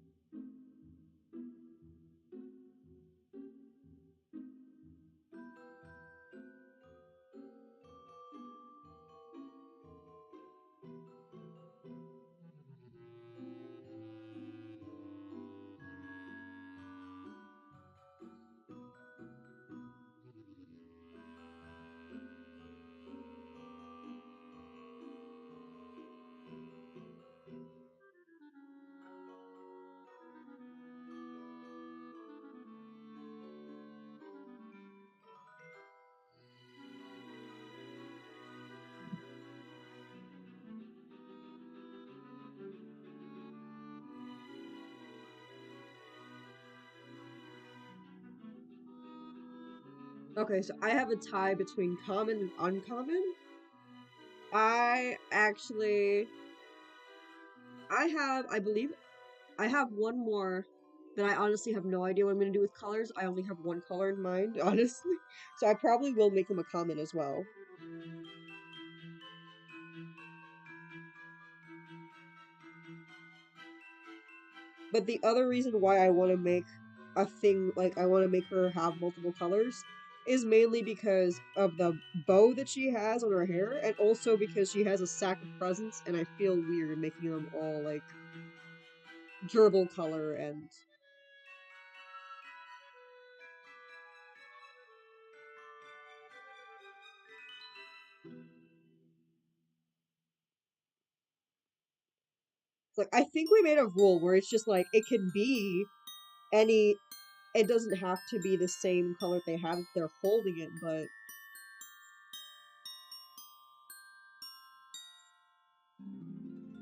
Okay, so I have a tie between common and uncommon. I actually, I believe, I have one more that I honestly have no idea what I'm going to do with colors. I only have one color in mind, honestly. So I probably will make them a common as well. But the other reason why I want to make a thing, like I want to make her have multiple colors, is mainly because of the bow that she has on her hair, and also because she has a sack of presents, and I feel weird making them all like gerbil color and like I think we made a rule where it's just like it can be any, it doesn't have to be the same color they have if they're holding it, but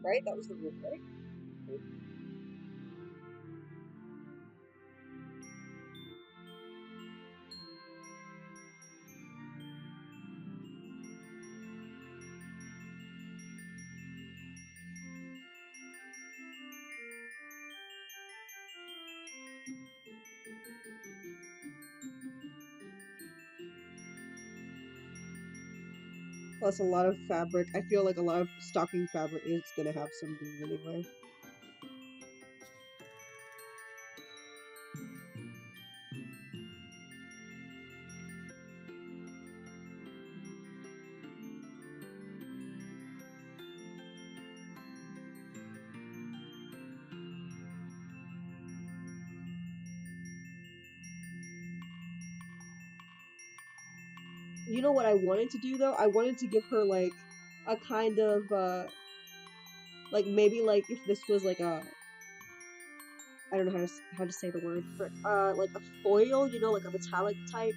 right? That was the rule, right? Plus a lot of fabric. I feel like a lot of stocking fabric is gonna have some green anyway. You know what I wanted to do though? I wanted to give her like a kind of like maybe like if this was like a, I don't know how to say the word for like a foil, you know, like a metallic type.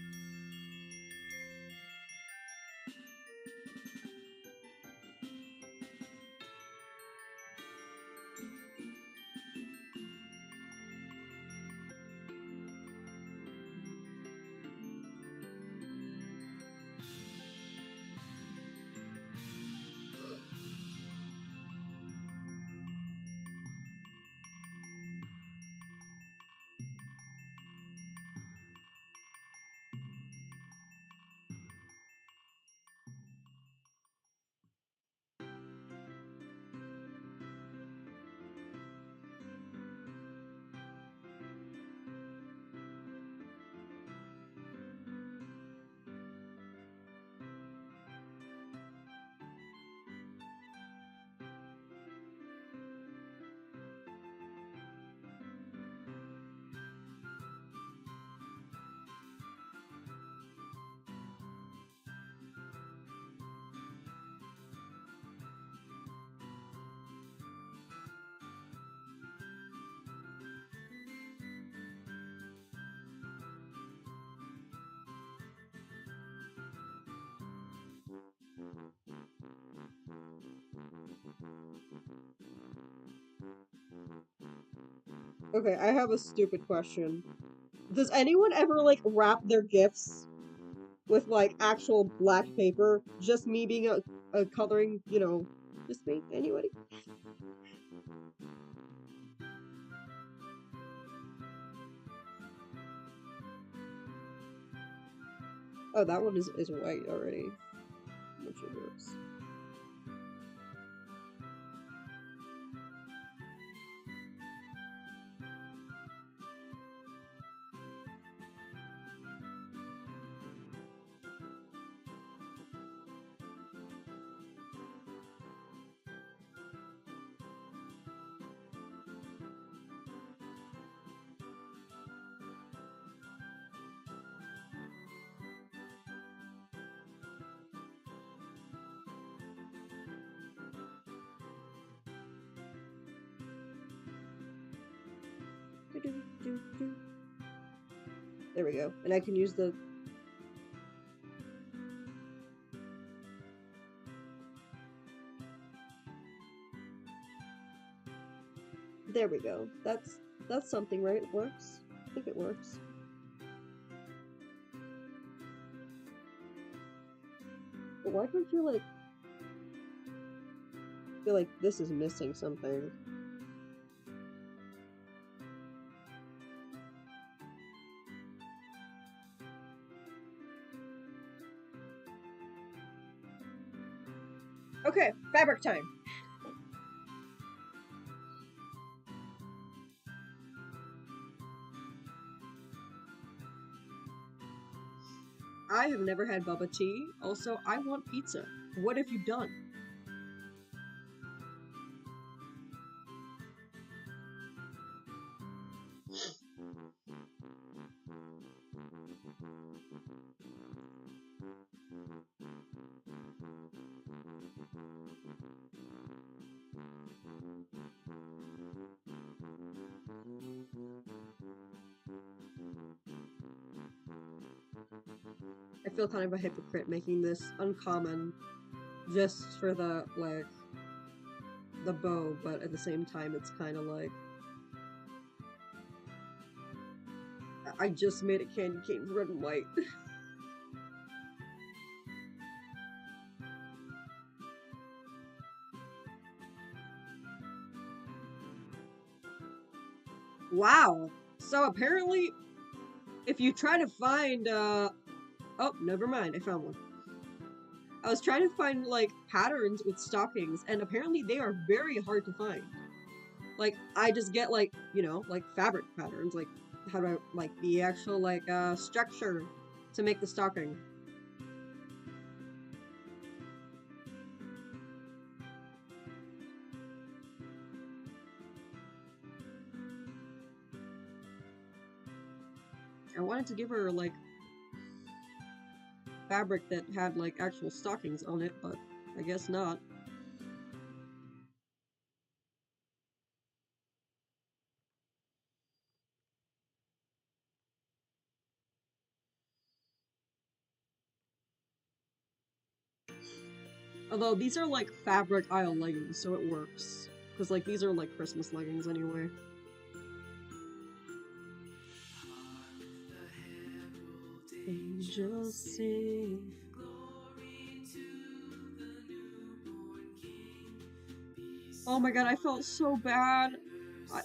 Okay, I have a stupid question. Does anyone ever like wrap their gifts with like actual black paper? Just me being a coloring, just me. Anybody? Oh, that one is white already, which it works. Do-do-do-do. There we go, and I can use the. There we go. That's something, right? It works. I think it works. But why don't you like feel like this is missing something? Okay, fabric time. I have never had bubble tea. Also, I want pizza. What have you done? I feel kind of a hypocrite making this uncommon just for the bow, but at the same time it's kind of like I just made a candy cane red and white. Wow. So apparently if you try to find oh, never mind, I found one. I was trying to find like patterns with stockings and apparently they are very hard to find. Like I just get like, like fabric patterns, like how do I like the actual like structure to make the stocking. I wanted to give her like fabric that had like actual stockings on it, but I guess not. Although these are like fabric aisle leggings, so it works. Because like these are like Christmas leggings anyway. Angels sing. Oh my god, I felt so bad.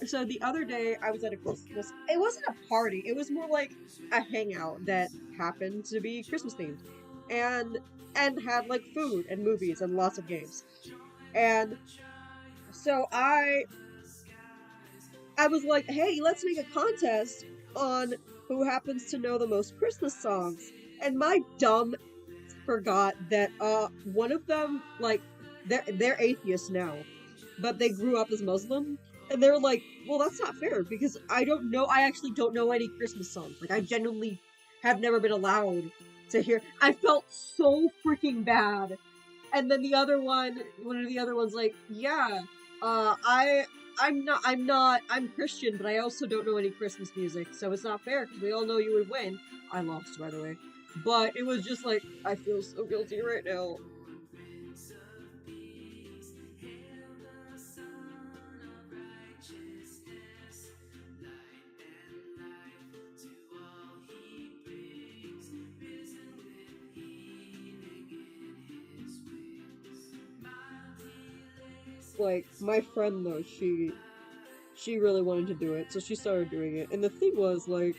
So the other day I was at a Christmas. It wasn't a party. It was more like a hangout that happened to be Christmas themed, and had like food and movies and lots of games. And so I was like, hey, let's make a contest on who happens to know the most Christmas songs. And my dumb forgot that one of them like they're atheists now, but they grew up as Muslim, and they're like, well, that's not fair because I actually don't know any Christmas songs. Like I genuinely have never been allowed to hear. I felt so freaking bad. And then one of the other ones like, yeah, I'm Christian, but I also don't know any Christmas music, so it's not fair because we all know you would win. I lost, by the way. But it was just like, I feel so guilty right now. Like, my friend though, she really wanted to do it, so she started doing it. And the thing was, like,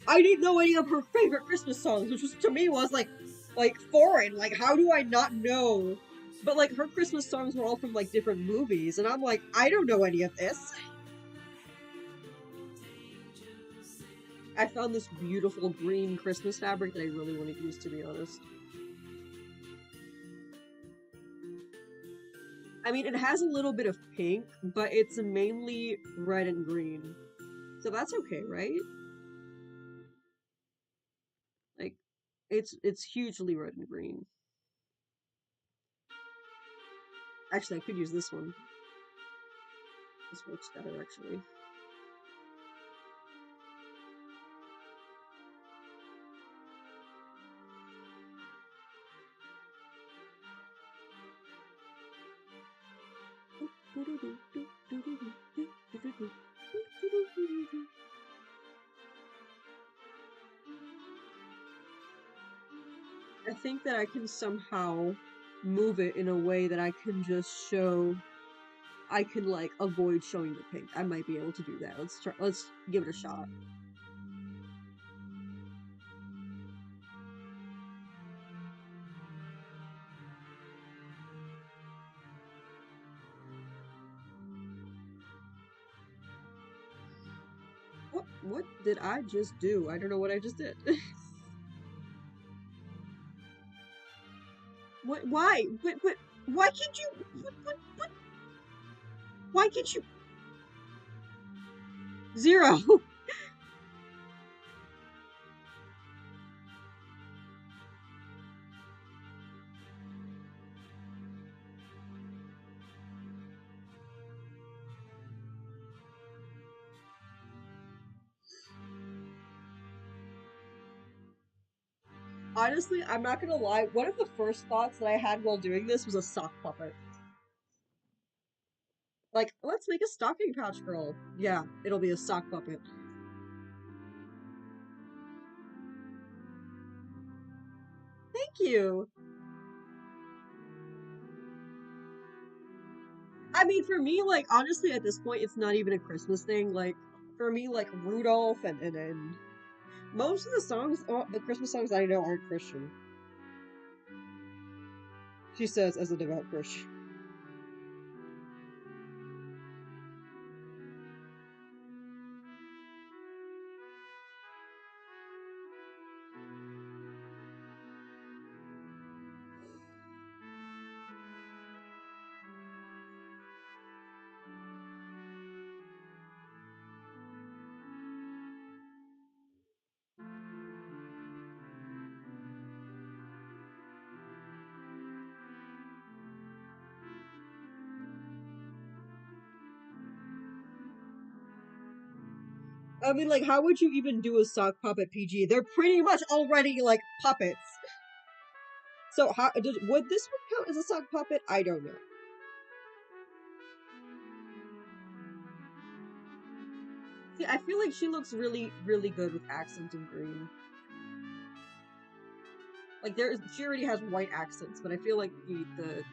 I didn't know any of her favorite Christmas songs, which was to me was like foreign. Like, how do I not know? But like her Christmas songs were all from like different movies, and I'm like, I don't know any of this. I found this beautiful green Christmas fabric that I really want to use, to be honest. I mean, it has a little bit of pink, but it's mainly red and green. So that's okay, right? Like, it's hugely red and green. Actually, I could use this one. This works better, actually. I think that I can somehow move it in a way that I can just show. I can like avoid showing the pink. I might be able to do that. Let's try. Let's give it a shot. What did I just do? I don't know what I just did. What? Why? What? Why can't you? What? Why can't you? Zero. Honestly, I'm not gonna lie. One of the first thoughts that I had while doing this was a sock puppet. Like, let's make a stocking pouch girl. Yeah, it'll be a sock puppet. Thank you. I mean, for me, like, honestly, at this point, it's not even a Christmas thing. Like, for me, like, Rudolph and most of the songs, the Christmas songs I know aren't Christian. She says as a devout Christian. I mean, like, how would you even do a sock puppet PG? They're pretty much already, like, puppets. So, would this one count as a sock puppet? I don't know. See, I feel like she looks really, really good with accents in green. Like, she already has white accents, but I feel like the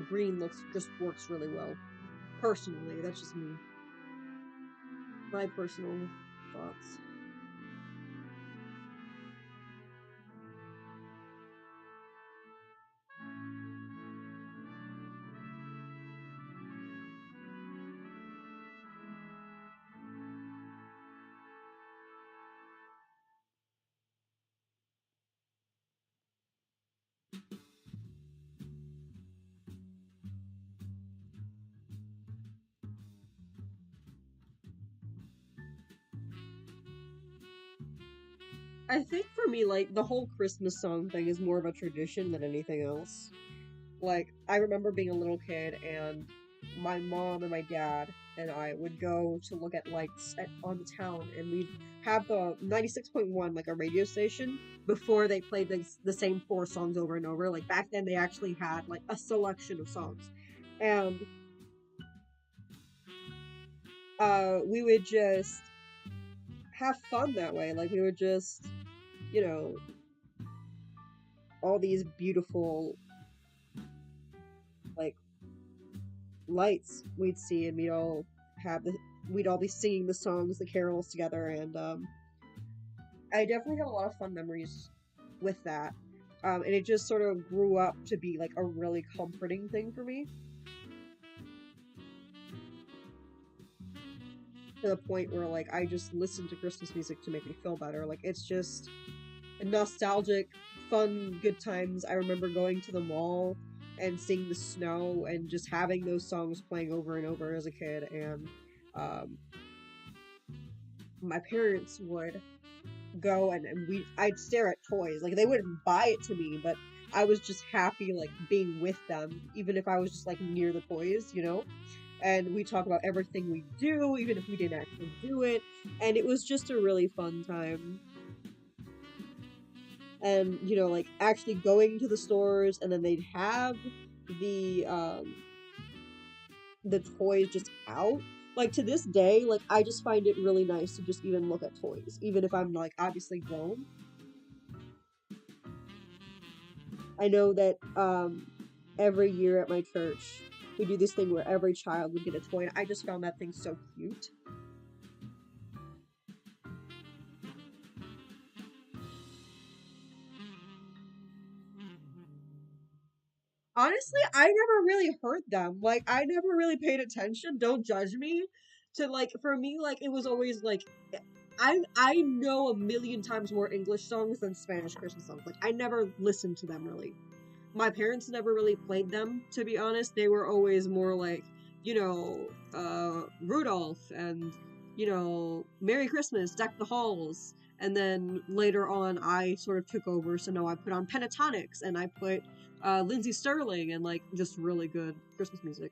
green looks just works really well. Personally, that's just me. My personal thoughts. I think for me, like, the whole Christmas song thing is more of a tradition than anything else. Like, I remember being a little kid and my mom and my dad and I would go to look at lights on the town and we'd have the 96.1, like a radio station, before they played the same four songs over and over. Like, back then they actually had, like, a selection of songs. And, we would just have fun that way. Like, we would just, you know, all these beautiful like lights we'd see, and have the we'd all be singing the songs, the carols together, and I definitely have a lot of fun memories with that. And it just sort of grew up to be like a really comforting thing for me, to the point where like I just listen to Christmas music to make me feel better. Like it's just nostalgic, fun, good times. I remember going to the mall and seeing the snow and just having those songs playing over and over as a kid. And um, my parents would go and I'd stare at toys. Like they wouldn't buy it to me, but I was just happy like being with them, even if I was just like near the toys, you know? And we talk about everything we do, even if we didn't actually do it. And it was just a really fun time. And like actually going to the stores, and then they'd have the um the toys just out. Like to this day, like I just find it really nice to just even look at toys, even if I'm like obviously grown. I know that every year at my church we do this thing where every child would get a toy, and I just found that thing so cute. Honestly, I never really heard them. Like, I never really paid attention. Don't judge me. To like, for me, like it was always like, I know a million times more English songs than Spanish Christmas songs. Like, I never listened to them really. My parents never really played them, to be honest. They were always more like, Rudolph and, Merry Christmas, Deck the Halls. And then later on, I sort of took over. So now I put on Pentatonics, and I put Lindsey Sterling, and like just really good Christmas music.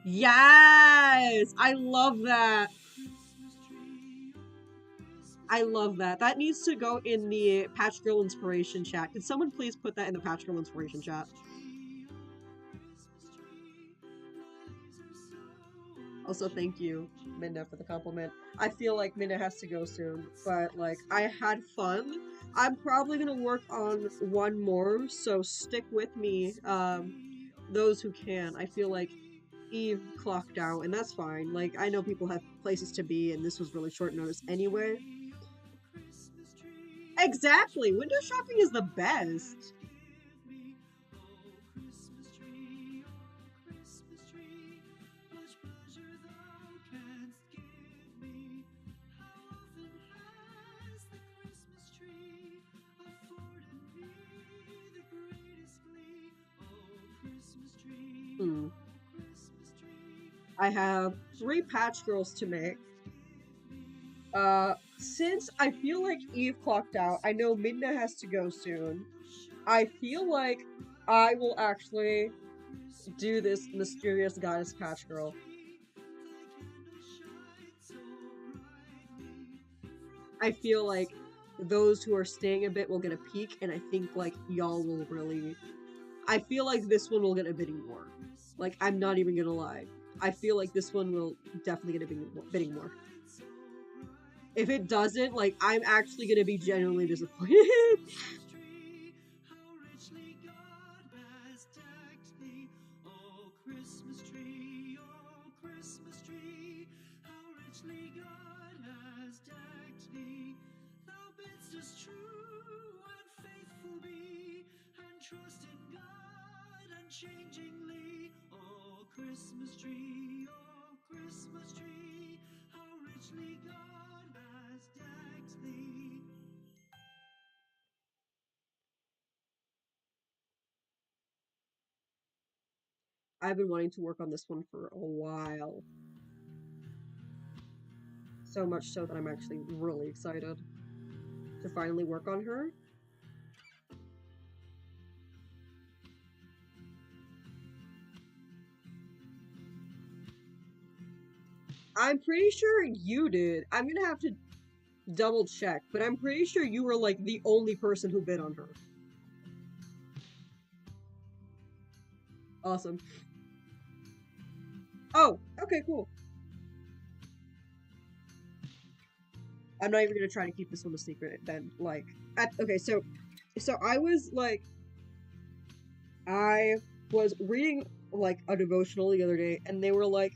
Yes! I love that. I love that. That needs to go in the Patch Girl Inspiration chat. Could someone please put that in the Patch Girl Inspiration chat? Also, thank you, Minna, for the compliment. I feel like Minna has to go soon, but like I had fun. I'm probably gonna work on one more, so stick with me. Those who can. I feel like Eve clocked out, and that's fine. Like I know people have places to be, and this was really short notice anyway. Exactly. Window shopping is the best. Hmm. I have 3 patch girls to make. Since I feel like Eve clocked out, I know Midna has to go soon. I feel like I will actually do this mysterious goddess patch girl. I feel like those who are staying a bit will get a peek, and I think like y'all will really. I feel like this one will get a bidding war. Like I'm not even gonna lie. I feel like this one will definitely get a bidding war. If it doesn't, like I'm actually gonna be genuinely disappointed. Trust in God unchangingly. Oh, Christmas tree, oh, Christmas tree, how richly God has decked thee. I've been wanting to work on this one for a while. So much so that I'm actually really excited to finally work on her. I'm pretty sure you did. I'm gonna have to double check, but I'm pretty sure you were like the only person who bid on her. Awesome. Oh, okay, cool. I'm not even gonna try to keep this one a secret then. Like, okay, so I was like, I was reading like a devotional the other day, and they were like,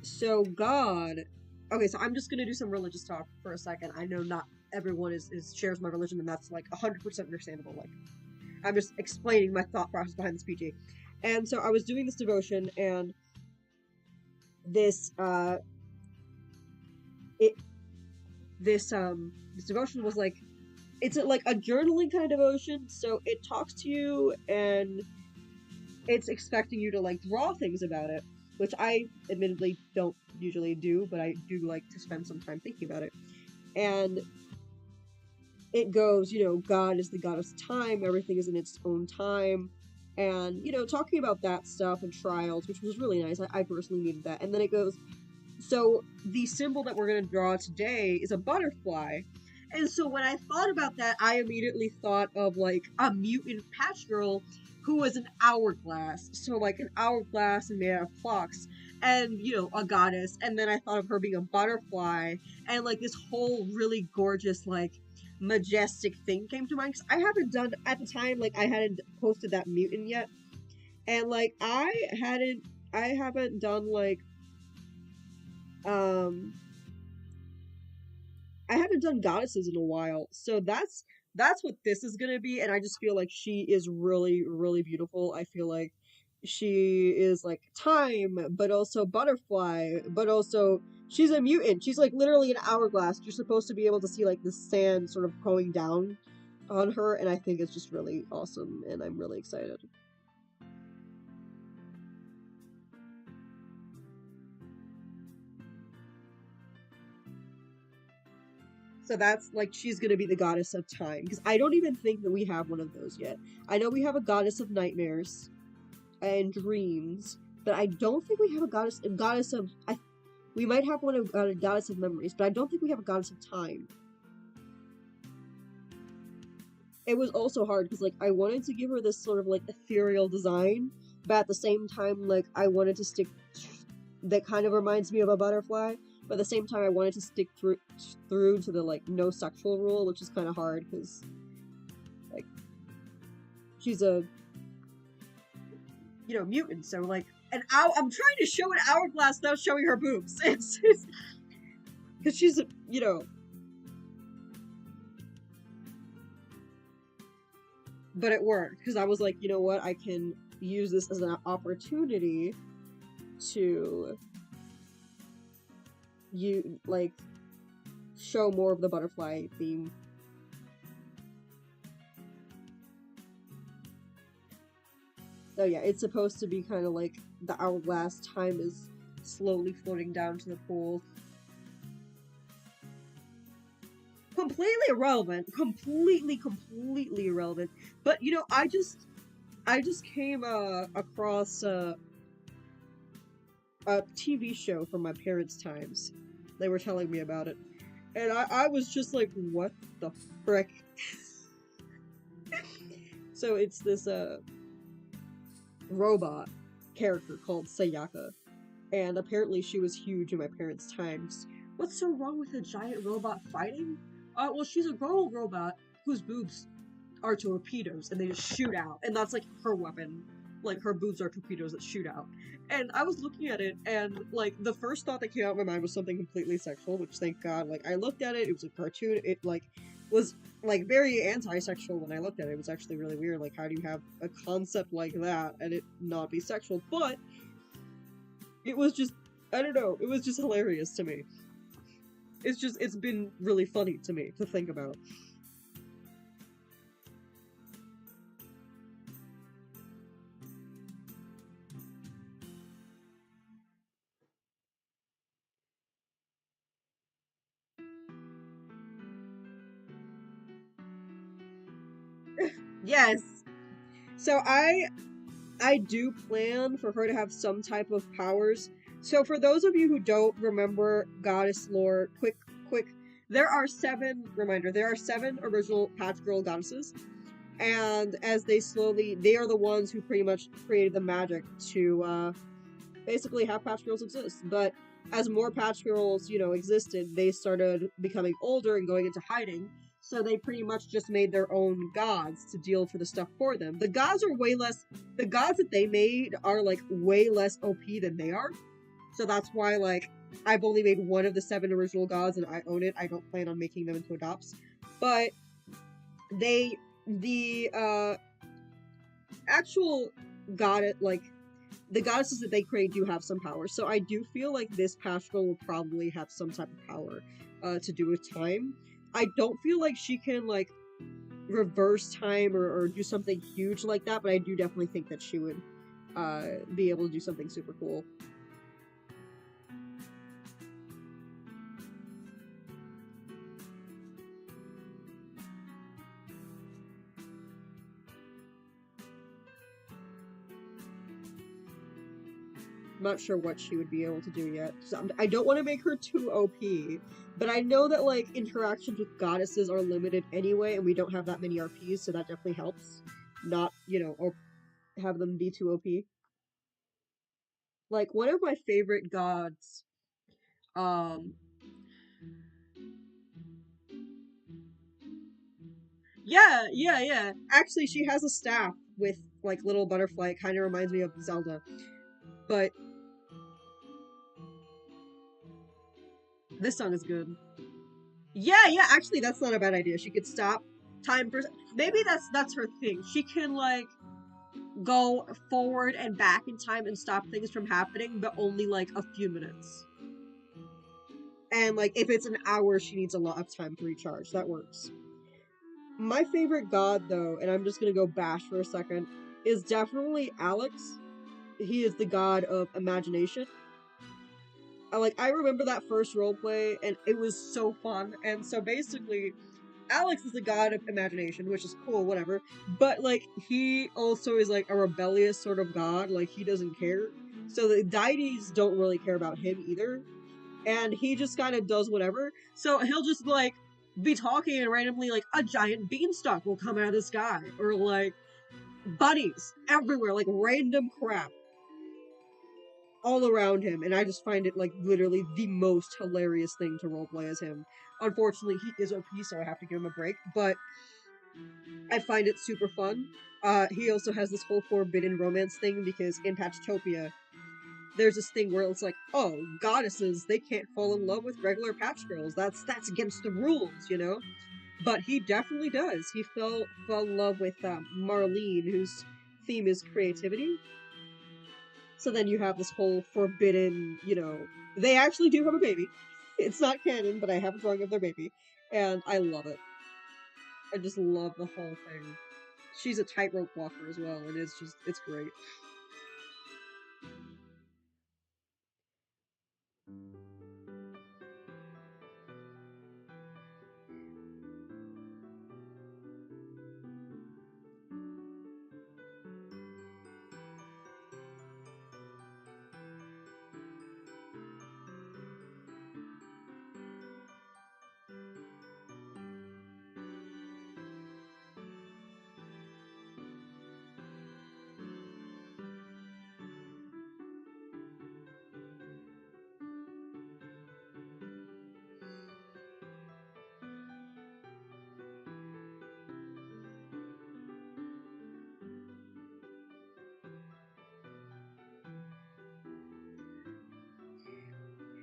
so God. Okay, so I'm just gonna do some religious talk for a second. I know not everyone is shares my religion, and that's like 100% understandable. Like, I'm just explaining my thought process behind this PG. And so I was doing this devotion, and this it this devotion was like, it's like a journaling kind of devotion. So it talks to you, and it's expecting you to like draw things about it, which I admittedly don't usually do, but I do like to spend some time thinking about it. And it goes, God is the goddess of time, everything is in its own time. And, talking about that stuff and trials, which was really nice. I personally needed that. And then it goes, so the symbol that we're going to draw today is a butterfly. And so when I thought about that, I immediately thought of like a mutant patch girl who was an hourglass. So like an hourglass and made out of clocks. And, a goddess. And then I thought of her being a butterfly. And like this whole really gorgeous, like, majestic thing came to mind. Because I haven't done, at the time, like, I hadn't posted that mutant yet. And like, I haven't done like, um, I haven't done goddesses in a while, so that's what this is gonna be, and I just feel like she is really, really beautiful. I feel like she is like time, but also butterfly, but also she's a mutant. She's like literally an hourglass. You're supposed to be able to see like the sand sort of going down on her, and I think it's just really awesome, and I'm really excited. So that's like she's gonna be the goddess of time because I don't even think that we have one of those yet. I know we have a goddess of nightmares and dreams, but I don't think we have a goddess of. We might have one of a goddess of memories, but I don't think we have a goddess of time. It was also hard because like I wanted to give her this sort of like ethereal design, but at the same time like I wanted to stick. That kind of reminds me of a butterfly, but at the same time I wanted to stick through to the like no sexual rule, which is kind of hard because like she's a mutant, so like I'm trying to show an hourglass without showing her boobs. It's because she's but it worked because I was like, you know what, I can use this as an opportunity to you like show more of the butterfly theme. So yeah, it's supposed to be kind of like the hourglass time is slowly floating down to the pool. Completely irrelevant. Completely irrelevant. But I just came across a TV show from my parents' times. They were telling me about it. And I was just like, what the frick? So it's this robot character called Sayaka. And apparently she was huge in my parents' times. What's so wrong with a giant robot fighting? Well, she's a girl robot whose boobs are torpedoes and they just shoot out, and that's like her weapon. Like her boobs are torpedoes that shoot out. And I was looking at it, and like the first thought that came out of my mind was something completely sexual, which thank God. Like I looked at it, it was a cartoon. It like was like very anti-sexual when I looked at it. It was actually really weird. Like how do you have a concept like that and it not be sexual? But it was just I don't know. It was just hilarious to me. It's been really funny to me to think about. Yes. So I do plan for her to have some type of powers. So for those of you who don't remember goddess lore, quick, there are seven original Patch Girl goddesses, and as they are the ones who pretty much created the magic to basically have Patch Girls exist. But as more Patch Girls, existed, they started becoming older and going into hiding. So they pretty much just made their own gods to deal for the stuff for them. The gods are way less. The gods that they made are like way less OP than they are. So that's why like I've only made one of the 7 original gods and I own it. I don't plan on making them into adopts. But they the actual god like the goddesses that they create do have some power. So I do feel like this patch girl will probably have some type of power to do with time. I don't feel like she can like reverse time or do something huge like that, but I do definitely think that she would be able to do something super cool. I'm not sure what she would be able to do yet. I don't want to make her too OP, but I know that like interactions with goddesses are limited anyway, and we don't have that many RPs, so that definitely helps. Not or have them be too OP. Like one of my favorite gods, um, yeah. Actually, she has a staff with like little butterfly. It kind of reminds me of Zelda, but this song is good. Yeah. Actually, that's not a bad idea. She could stop time for. Maybe that's her thing. She can like go forward and back in time and stop things from happening, but only like a few minutes. And like if it's an hour, she needs a lot of time to recharge. That works. My favorite god, though, and I'm just gonna go bash for a second, is definitely Alex. He is the god of imagination. I remember that first roleplay, and it was so fun. And so basically, Alex is the god of imagination, which is cool, whatever. But like, he also is like a rebellious sort of god. Like, he doesn't care. So the deities don't really care about him either, and he just kind of does whatever. So he'll just like be talking and randomly like a giant beanstalk will come out of the sky, or like bunnies everywhere, like random crap all around him, and I just find it like literally the most hilarious thing to roleplay as him. Unfortunately, he is OP, so I have to give him a break, but I find it super fun. He also has this whole forbidden romance thing because in Patchtopia, there's this thing where it's like, oh, goddesses, they can't fall in love with regular patch girls. That's against the rules. But he definitely does. He fell in love with Marlene, whose theme is creativity. So then you have this whole forbidden. They actually do have a baby. It's not canon, but I have a drawing of their baby, and I love it. I just love the whole thing. She's a tightrope walker as well, and it's great.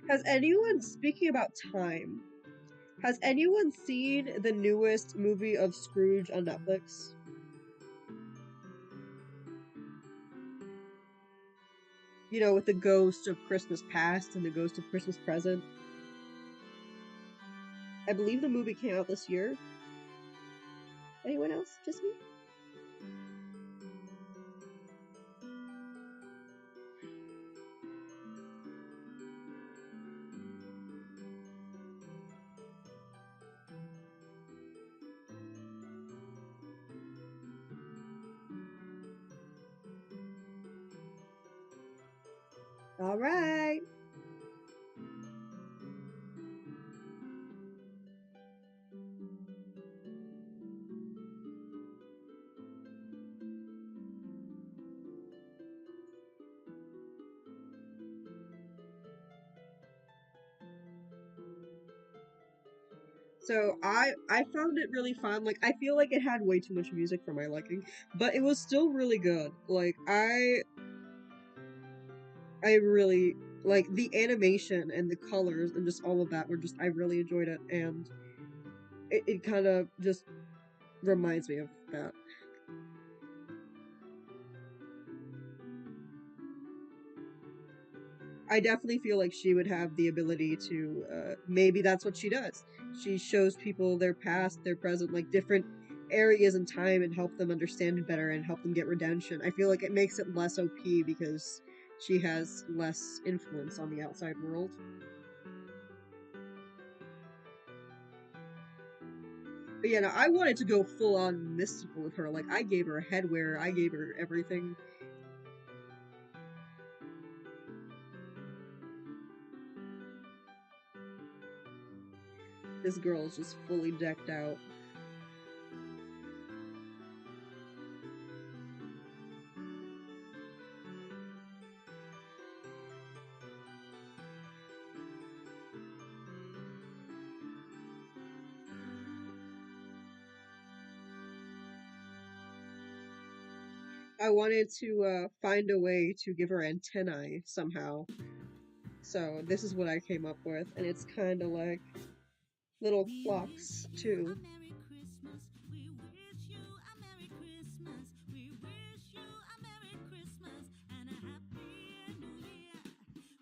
Has anyone, speaking about time, has anyone seen the newest movie of Scrooge on Netflix? With the ghost of Christmas past and the ghost of Christmas present. I believe the movie came out this year. Anyone else? Just me? All right. So I found it really fun. Like I feel like it had way too much music for my liking, but it was still really good. Like I really like the animation and the colors and just all of that were just I really enjoyed it, and it kind of just reminds me of that. I definitely feel like she would have the ability to maybe that's what she does. She shows people their past, their present, like different areas in time and help them understand it better and help them get redemption. I feel like it makes it less OP because she has less influence on the outside world. But yeah, no, I wanted to go full on mystical with her. Like I gave her headwear, I gave her everything. This girl is just fully decked out. I wanted to find a way to give her antennae somehow. So this is what I came up with, and it's kind of like little We clocks wish you a too. Merry Christmas. We wish you a Merry Christmas. We wish you a Merry Christmas and a Happy New Year.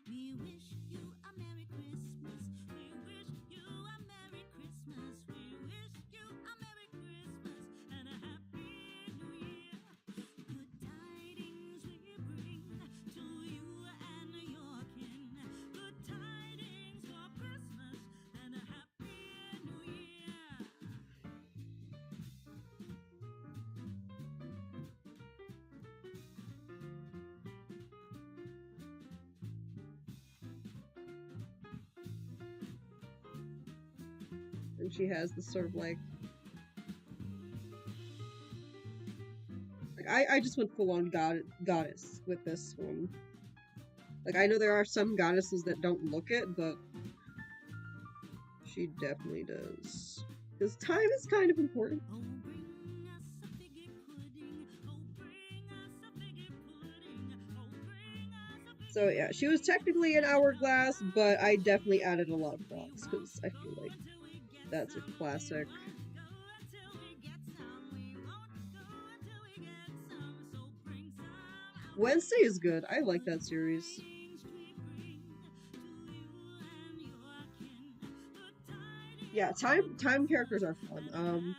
We wish you a Merry Christmas. We wish you a Merry Christmas. We wish you a Merry Christmas and a Happy New Year. Good tidings we bring to you and your kin. Good tidings for Christmas and a Happy New Year. And she has this sort of like I just went full on goddess with this one. Like I know there are some goddesses that don't look it, but she definitely does. Because time is kind of important. Oh, bring us a figgy pudding. Oh, bring us a figgy pudding. Oh, bring us a So figgy yeah, she was pudding. technically an hourglass, but I definitely added a lot of clocks because I feel like that's a classic. Wednesday is good. I like that series. Yeah, time characters are fun.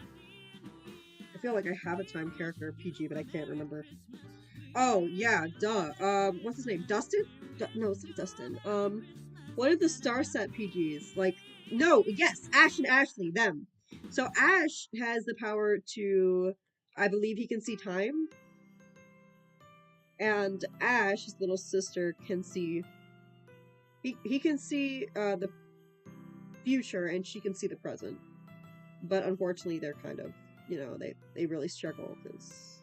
I feel like I have a time character PG, but I can't remember. Oh yeah, duh. What's his name? Dustin? No, it's not Dustin. What are the Star Set PGs? Like, no, yes, Ash and Ashley, them. So Ash has the power to, I believe he can see time, and Ash, his little sister, can see. He can see the future, and she can see the present. But unfortunately, they're kind of, they really struggle because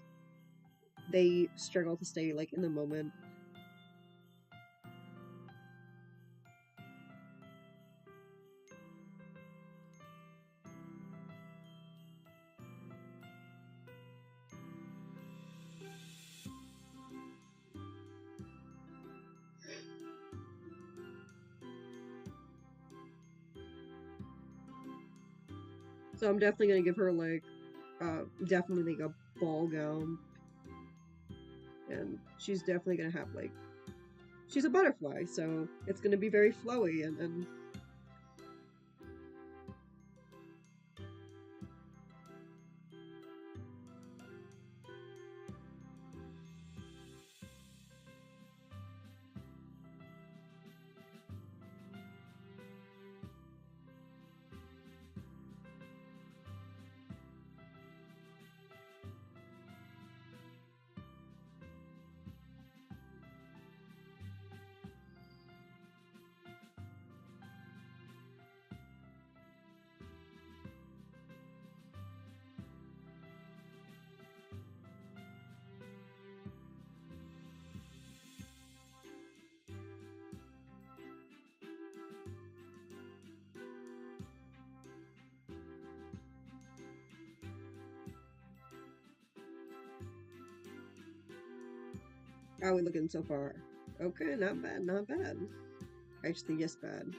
they struggle to stay like in the moment. So I'm definitely gonna give her like definitely like a ball gown, and she's definitely gonna have like she's a butterfly, so it's gonna be very flowy and How are we looking so far? Okay, not bad, not bad. Actually, yes, bad.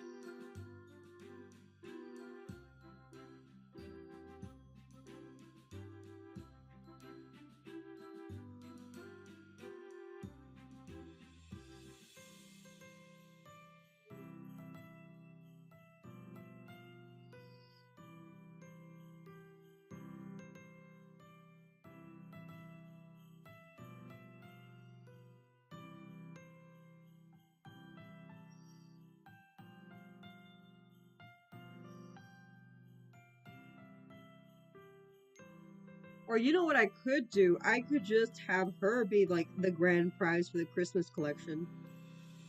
Or you know what I could do? I could just have her be like the grand prize for the Christmas collection.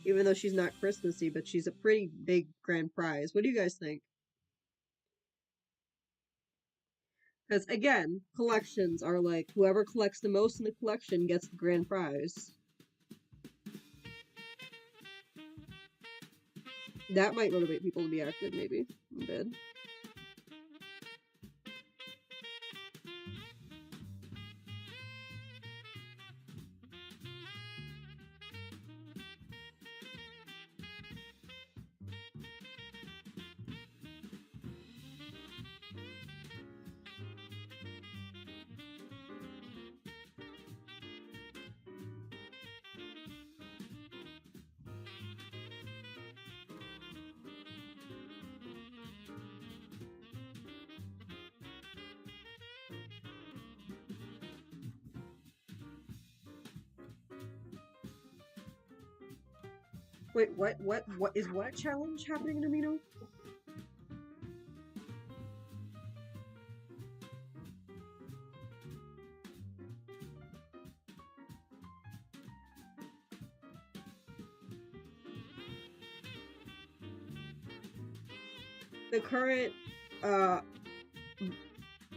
Even though she's not Christmassy, but she's a pretty big grand prize. What do you guys think? Because again, collections are like whoever collects the most in the collection gets the grand prize. That might motivate people to be active, maybe. A bit. Wait, what is what challenge happening in Amino? The current uh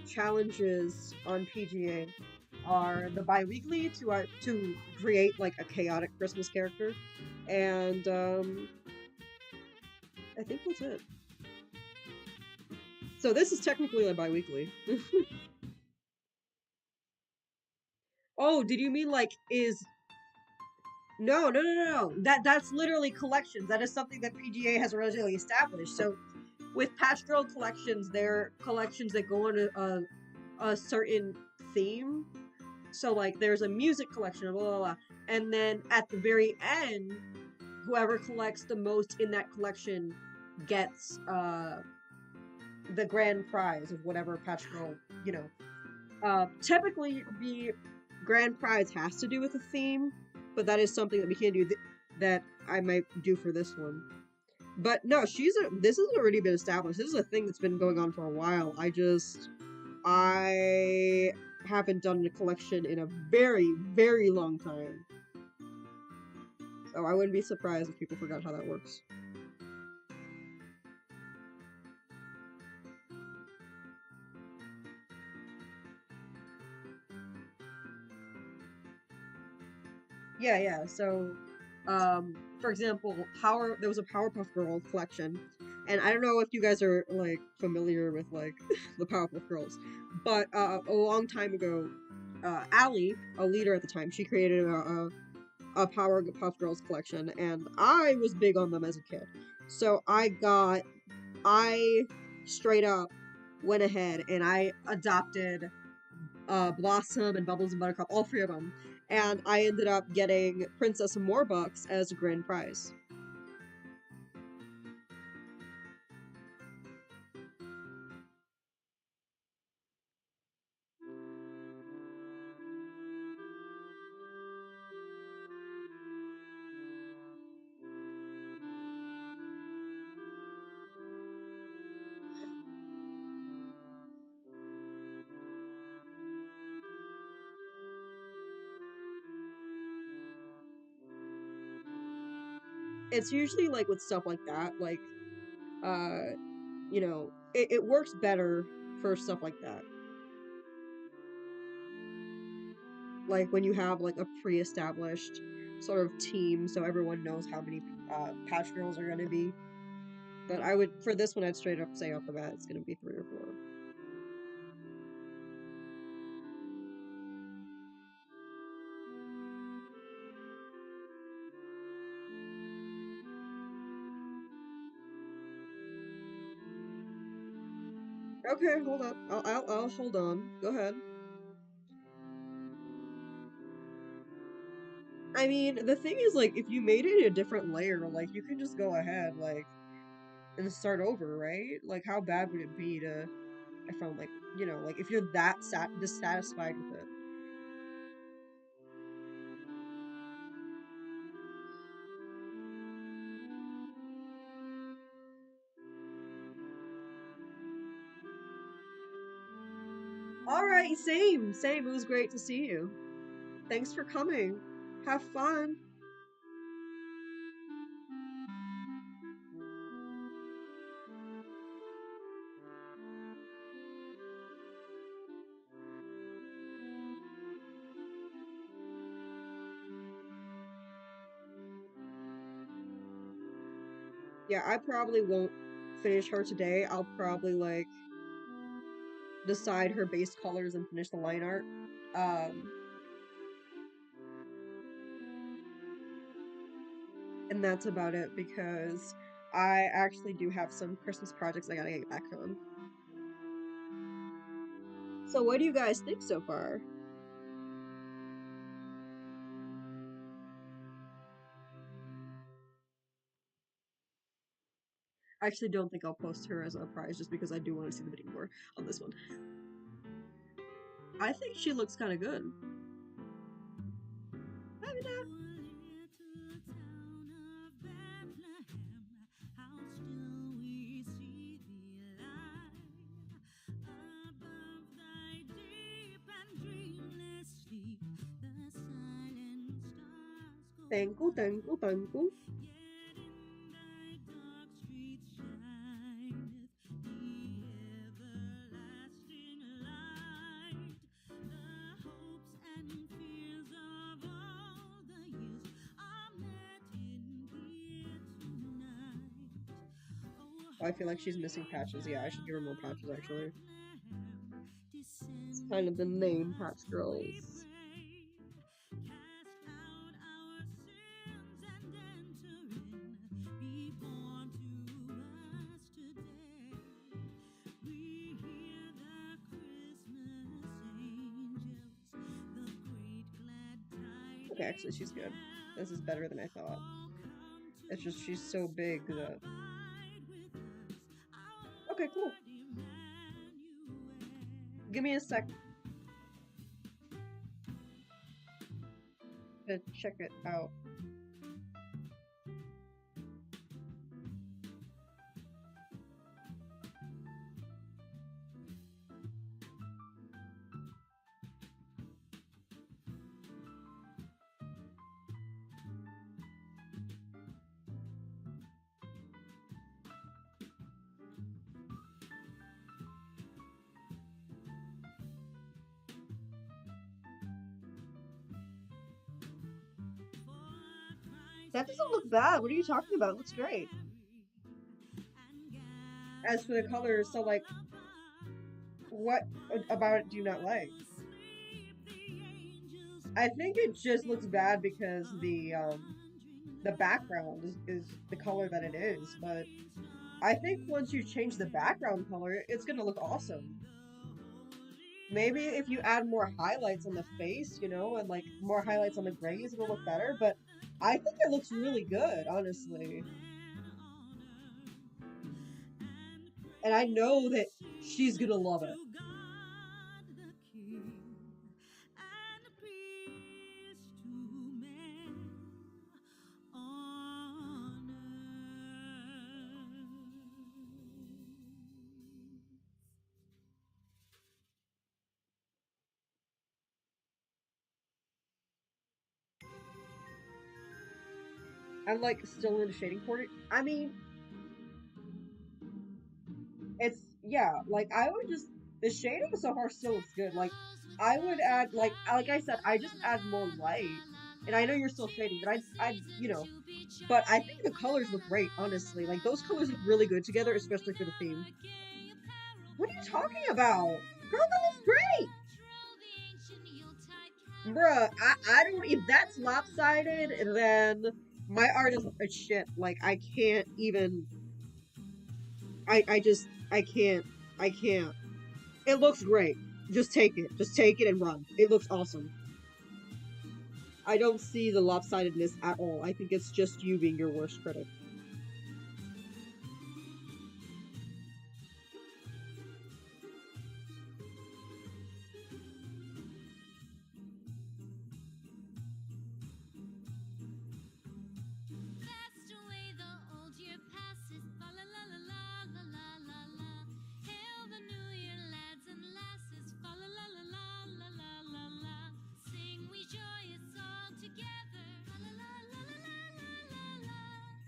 challenges on PGA are the bi-weekly to create like a chaotic Christmas character, and I think that's it. So this is technically a bi-weekly. Oh, did you mean like is no, no, no, no, no. That's literally collections. That is something that PGA has originally established. So with Patch Girl collections, they're collections that go on a certain theme. So like there's a music collection, blah blah blah, and then at the very end, whoever collects the most in that collection gets the grand prize of whatever Patch Girl, you know. Typically, the grand prize has to do with a theme, but that is something that we can do that I might do for this one. But no, this has already been established. This is a thing that's been going on for a while. I haven't done a collection in a very, very long time. So I wouldn't be surprised if people forgot how that works. Yeah, yeah. So, for example, there was a Powerpuff Girls collection, and I don't know if you guys are like familiar with like the Powerpuff Girls, but a long time ago, Allie, a leader at the time, she created a Powerpuff Girls collection, and I was big on them as a kid. So I straight up went ahead and I adopted Blossom and Bubbles and Buttercup, all three of them, and I ended up getting Princess and Warbucks as a grand prize. It's usually like with stuff like that, like uh, it works better for stuff like that. Like when you have like a pre-established sort of team, so everyone knows how many patch girls are gonna be. But I would for this one, I'd straight up say off the bat, it's gonna be three or four. Okay, hold on. I'll hold on. Go ahead. I mean, the thing is, like, if you made it a different layer, like, you can just go ahead, like, and start over, right? Like, how bad would it be to, I found, like, like, if you're that dissatisfied with it. All right, same, same. It was great to see you. Thanks for coming. Have fun. Yeah, I probably won't finish her today. I'll probably, like, decide her base colors and finish the line art. Um, and that's about it because I actually do have some Christmas projects I gotta get back on. So, what do you guys think so far? I actually don't think I'll post her as a prize just because I do want to see the bidding war on this one. I think she looks kind of good. Maybe not. Thank you, thank you, thank you. Oh, I feel like she's missing patches. Yeah, I should give her more patches actually. It's kind of the name, Patch Girls. Okay, actually, she's good. This is better than I thought. It's just she's so big that. Okay, cool. Give me a sec to check it out. That doesn't look bad. What are you talking about? It looks great. As for the colors, so like, what about it do you not like? I think it just looks bad because the background is the color that it is, but I think once you change the background color, it's gonna look awesome. Maybe if you add more highlights on the face, and like more highlights on the grays, it'll look better, but I think it looks really good, honestly. And I know that she's gonna love it. I'm like still in the shading corner. I mean, it's yeah, like I would just the shading so far still looks good. Like I would add like I said, I just add more light. And I know you're still shading, but but I think the colors look great, honestly. Like those colors look really good together, especially for the theme. What are you talking about? Girl, that looks great! Bruh, I don't if that's lopsided, then my art is a shit. Like I can't even I just I can't. It looks great. Just take it. Just take it and run. It looks awesome. I don't see the lopsidedness at all. I think it's just you being your worst critic. Fast away the old year passes, fa la la la la la la la la. Hail the new year, lads and lasses, fa la la la la la la la la. Sing we joyous all together, fa la la la la la la la la.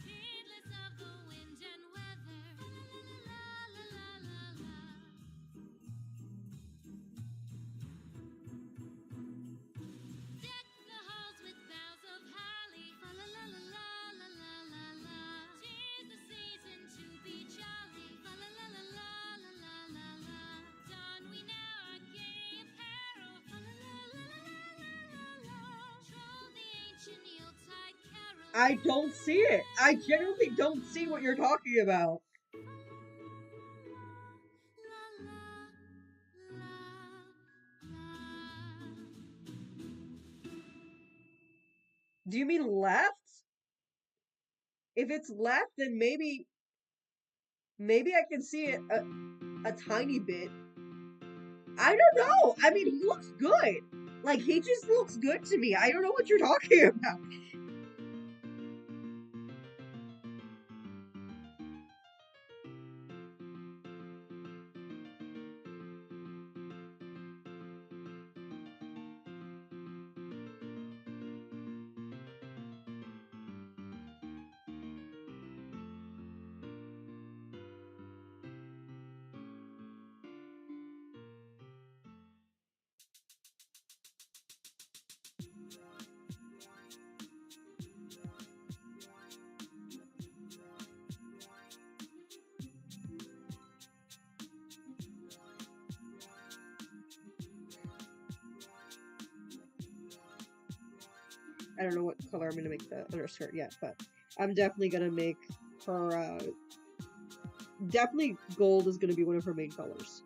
Heedless of the wind and weather, fa la la la la la la la. Deck the halls with boughs of holly, fa la la la la la la la la. 'Tis the season to be jolly, fa la la la la la la la la. Don we now our gay apparel, fa la la la la la la la. Troll the ancient Yuletide carol. I don't see it. I genuinely don't see what you're talking about. La la la la. Do you mean left? If it's left, then maybe I can see it a tiny bit. I don't know. I mean, he looks good. Like, he just looks good to me. I don't know what you're talking about. I don't know what color I'm gonna make the underskirt yet, but I'm definitely gonna make her. Definitely gold is gonna be one of her main colors.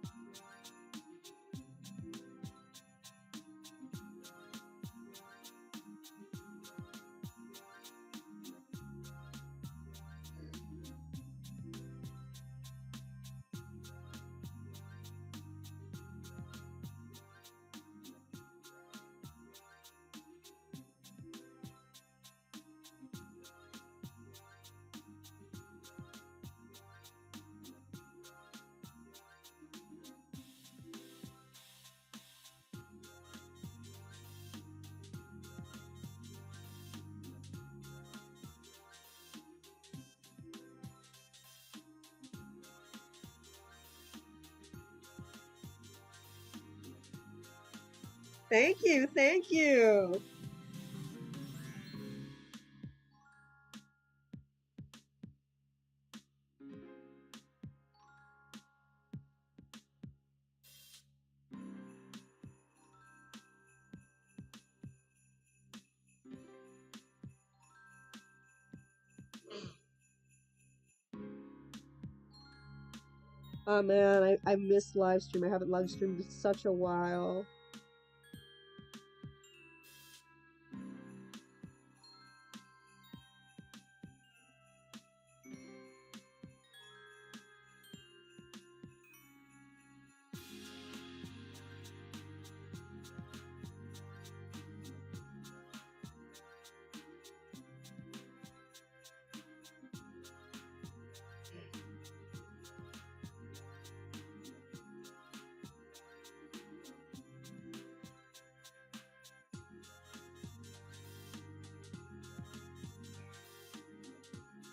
Thank you, thank you. Oh man, I missed live stream. I haven't live streamed in such a while.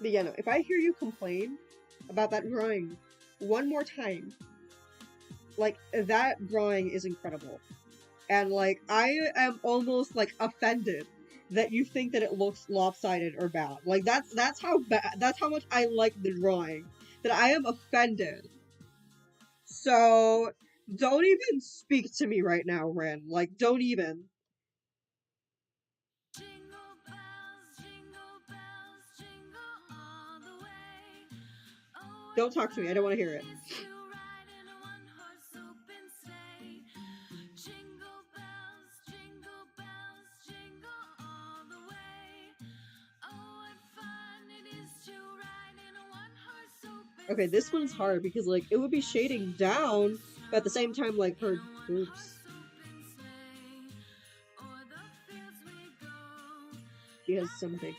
But yeah, no, if I hear you complain about that drawing one more time, like, that drawing is incredible. And, like, I am almost, like, offended that you think that it looks lopsided or bad. Like, that's how bad, that's how much I like the drawing, that I am offended. So, don't even speak to me right now, Ren. Like, don't even. Jingle bells, jingle all the way. Oh, Don't talk to me. I don't want to hear it. to ride in a one-horse open Okay, this one's hard because like it would be shading down, but at the same time like her oops. She has some big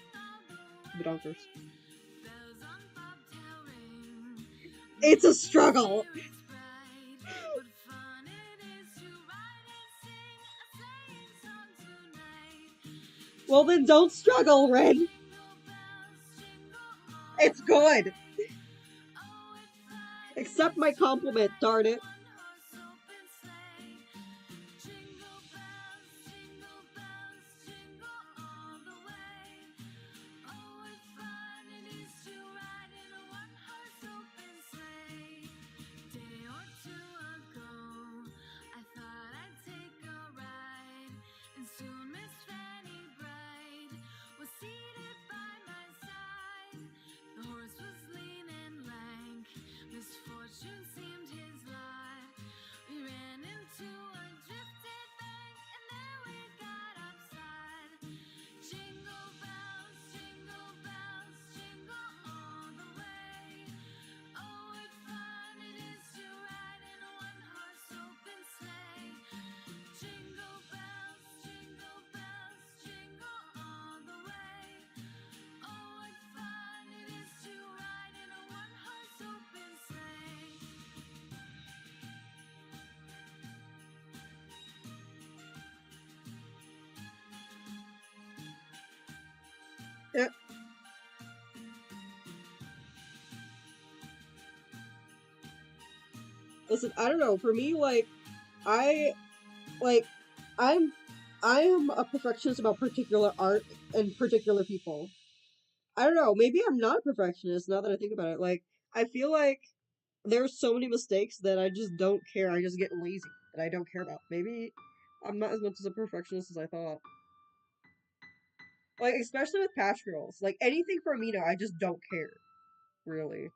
badonkers. It's a struggle. Well then don't struggle, Ren. It's good. Accept my compliment, darn it. Yeah. Listen, I don't know. For me, I like I'm I am a perfectionist about particular art and particular people. I don't know. Maybe I'm not a perfectionist now that I think about it. Like I feel like there's so many mistakes that I just don't care. I just get lazy that I don't care about. Maybe I'm not as much as a perfectionist as I thought. Like especially with patch girls. Like anything for Amino, I just don't care. Really.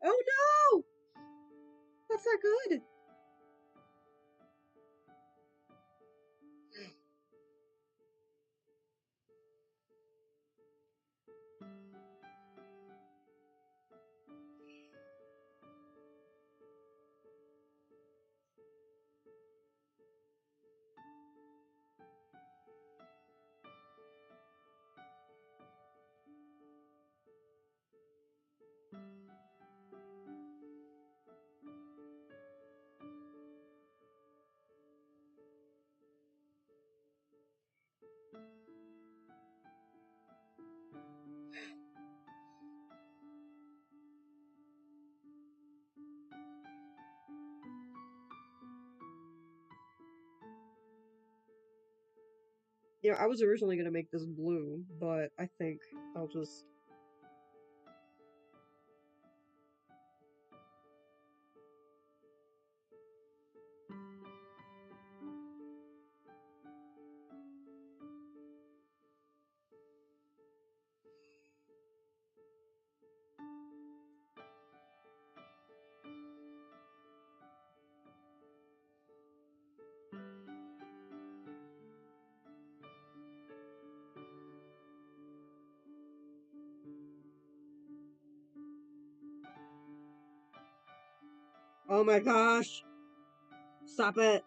Oh no! That's not good. You know, I was originally gonna make this blue, but I think I'll just. Oh my gosh! Stop it!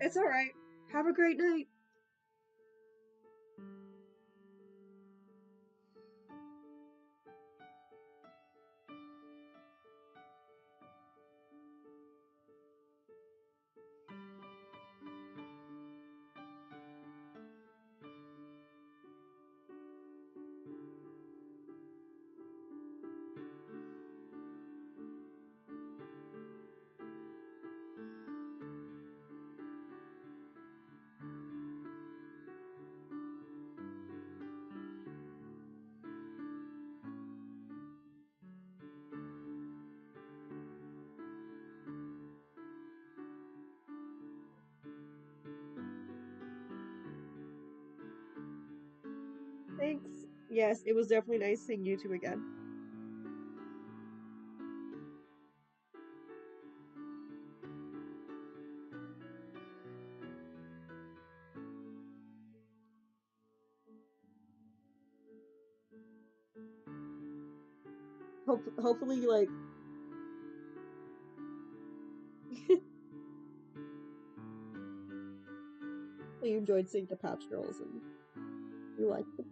It's alright. Have a great night. Thanks. Yes, it was definitely nice seeing you two again. Hopefully, like, you enjoyed seeing the Patch Girls and you liked them.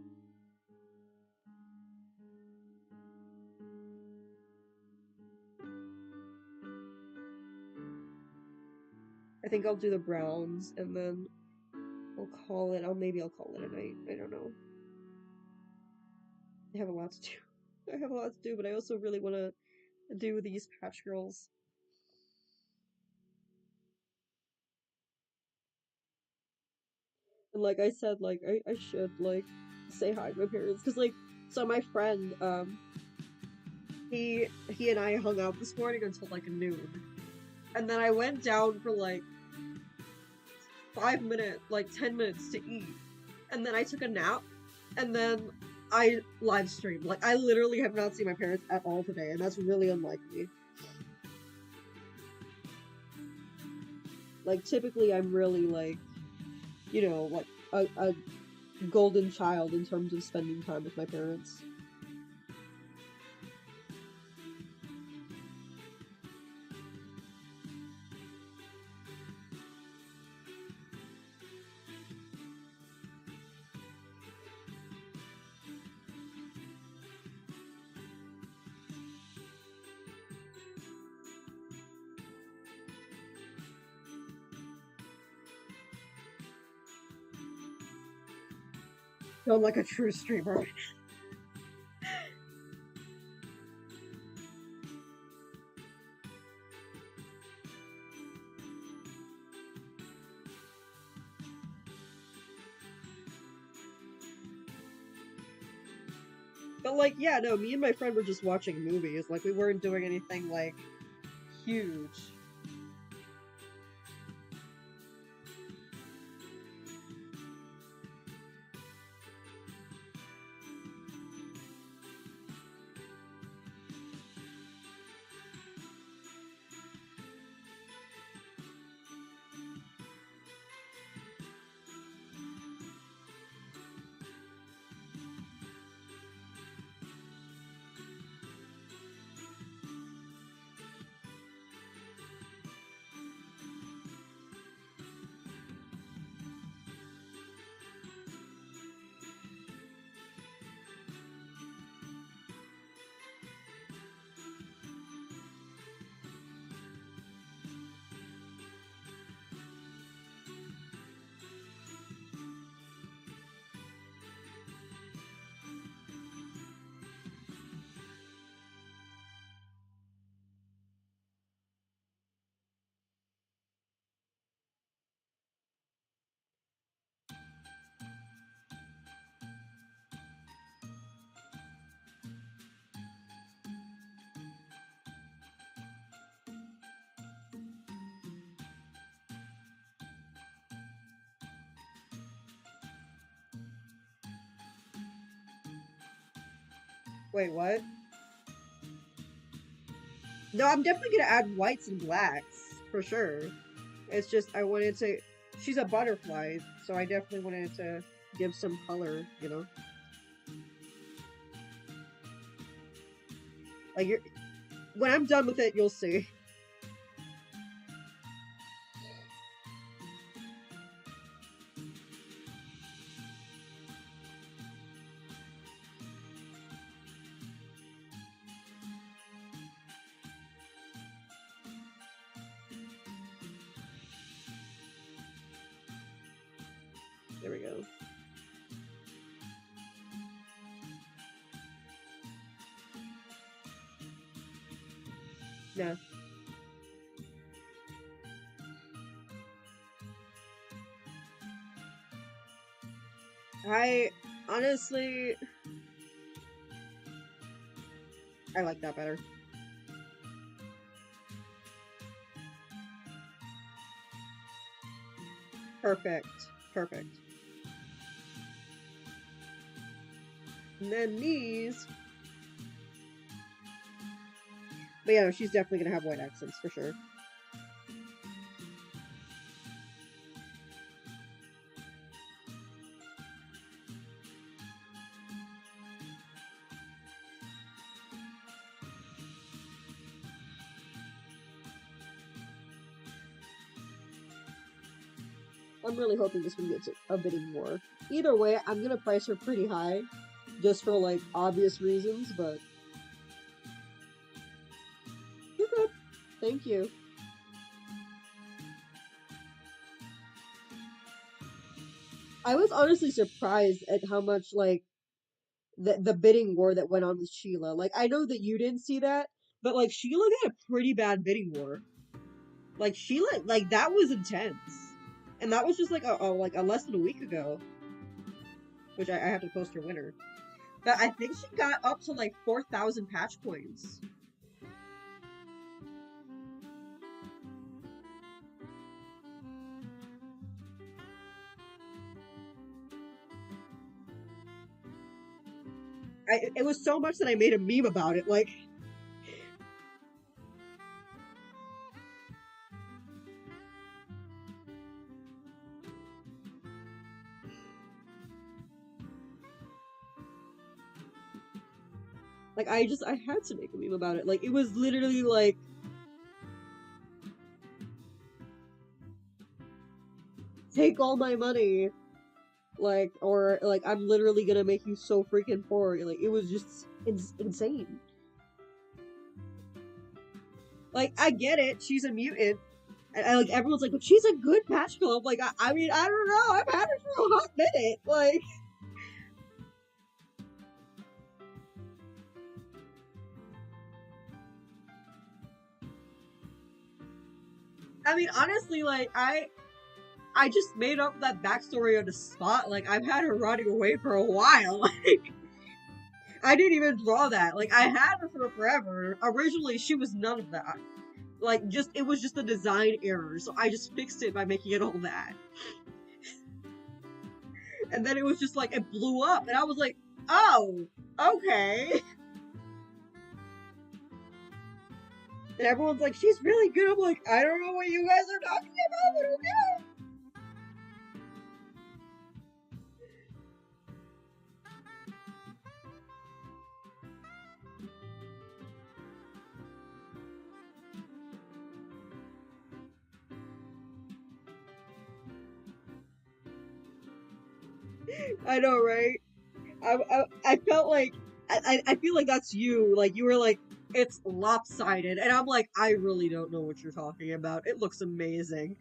I think I'll do the Browns and then I'll call it. Maybe I'll call it a night. I don't know. I have a lot to do. I have a lot to do, but I also really want to do these Patch Girls. And like I said, like I should like say hi to my parents because like so my friend he and I hung out this morning until like noon, and then I went down for like 5 minutes, like 10 minutes to eat, and then I took a nap, and then I live streamed. Like I literally have not seen my parents at all today, and that's really unlike me. Like typically I'm really like, like a golden child in terms of spending time with my parents. So I'm like a true streamer. But like, yeah, no, me and my friend were just watching movies. Like we weren't doing anything like huge. Wait, what? No, I'm definitely gonna add whites and blacks for sure. It's just I wanted to. She's a butterfly, so I definitely wanted to give some color. Like you're, when I'm done with it, you'll see. There we go. Yeah. I honestly, I like that better. Perfect. Perfect. And then these. But yeah, no, she's definitely gonna have white accents for sure. I'm really hoping this one gets a bidding war. Either way, I'm gonna price her pretty high, just for like obvious reasons. But you're good. Thank you. I was honestly surprised at how much like the bidding war that went on with Sheila. Like I know that you didn't see that, but like Sheila got a pretty bad bidding war. Like Sheila, like that was intense, and that was just like a less than a week ago, which I have to post her winner. But I think she got up to like 4,000 patch points. It was so much that I made a meme about it. Like I had to make a meme about it. Like it was literally like take all my money, like or like I'm literally gonna make you so freaking poor. Like it was just insane. Like I get it, she's a mutant. And like everyone's like, but she's a good patch club. Like I mean, I don't know. I've had her for a hot minute. Like I mean, honestly, like I just made up that backstory on the spot. Like I've had her running away for a while. Like I didn't even draw that. Like I had her for forever. Originally, she was none of that. Like just it was just a design error. So I just fixed it by making it all that. And then it was just like it blew up, and I was like, oh, okay. And everyone's like, she's really good. I'm like, I don't know what you guys are talking about, but okay. I know, right? I felt like I feel like that's you. Like you were like, it's lopsided, and I'm like, I really don't know what you're talking about. It looks amazing,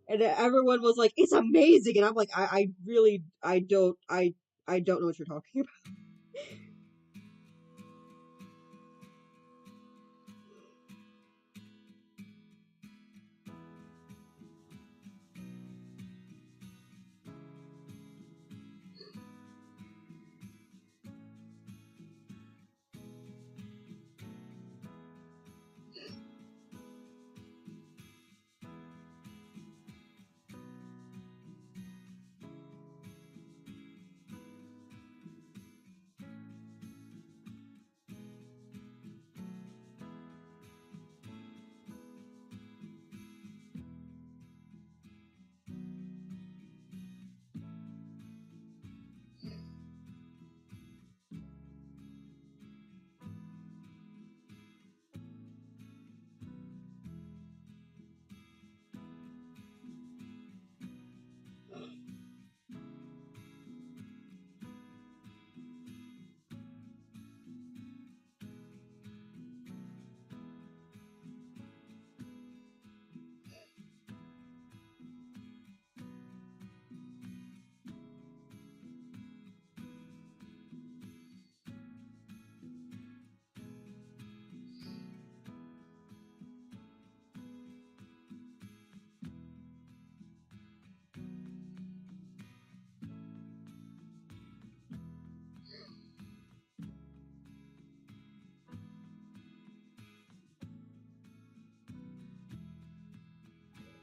and everyone was like, it's amazing, and I'm like, I really I don't know what you're talking about.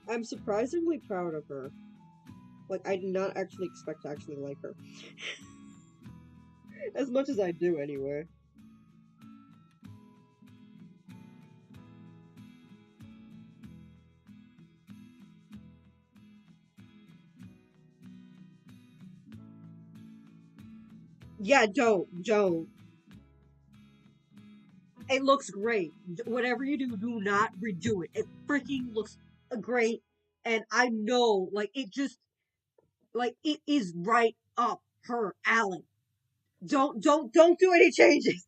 I'm surprisingly proud of her. Like, I did not actually expect to actually like her. As much as I do, anyway. Yeah, don't. It looks great. Whatever you do, do not redo it. It freaking looks great, and I know, like, it just, like, it is right up her alley. Don't do any changes.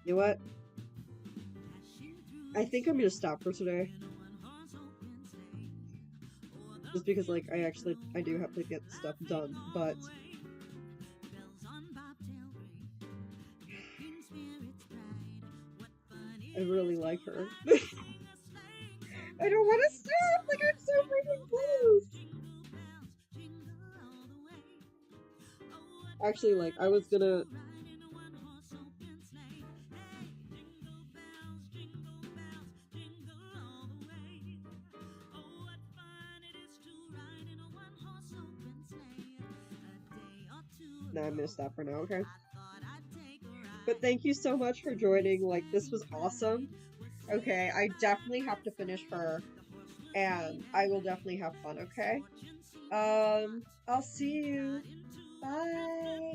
You know what? I think I'm gonna stop for today. Just because, like, I do have to get stuff done, but I really like her. I don't want to stop. Like, I'm so freaking close. Actually, like, I was gonna. No, I'm gonna stop for now. Okay. But thank you so much for joining. Like, this was awesome. Okay, I definitely have to finish her, and I will definitely have fun. Okay. I'll see you. Bye.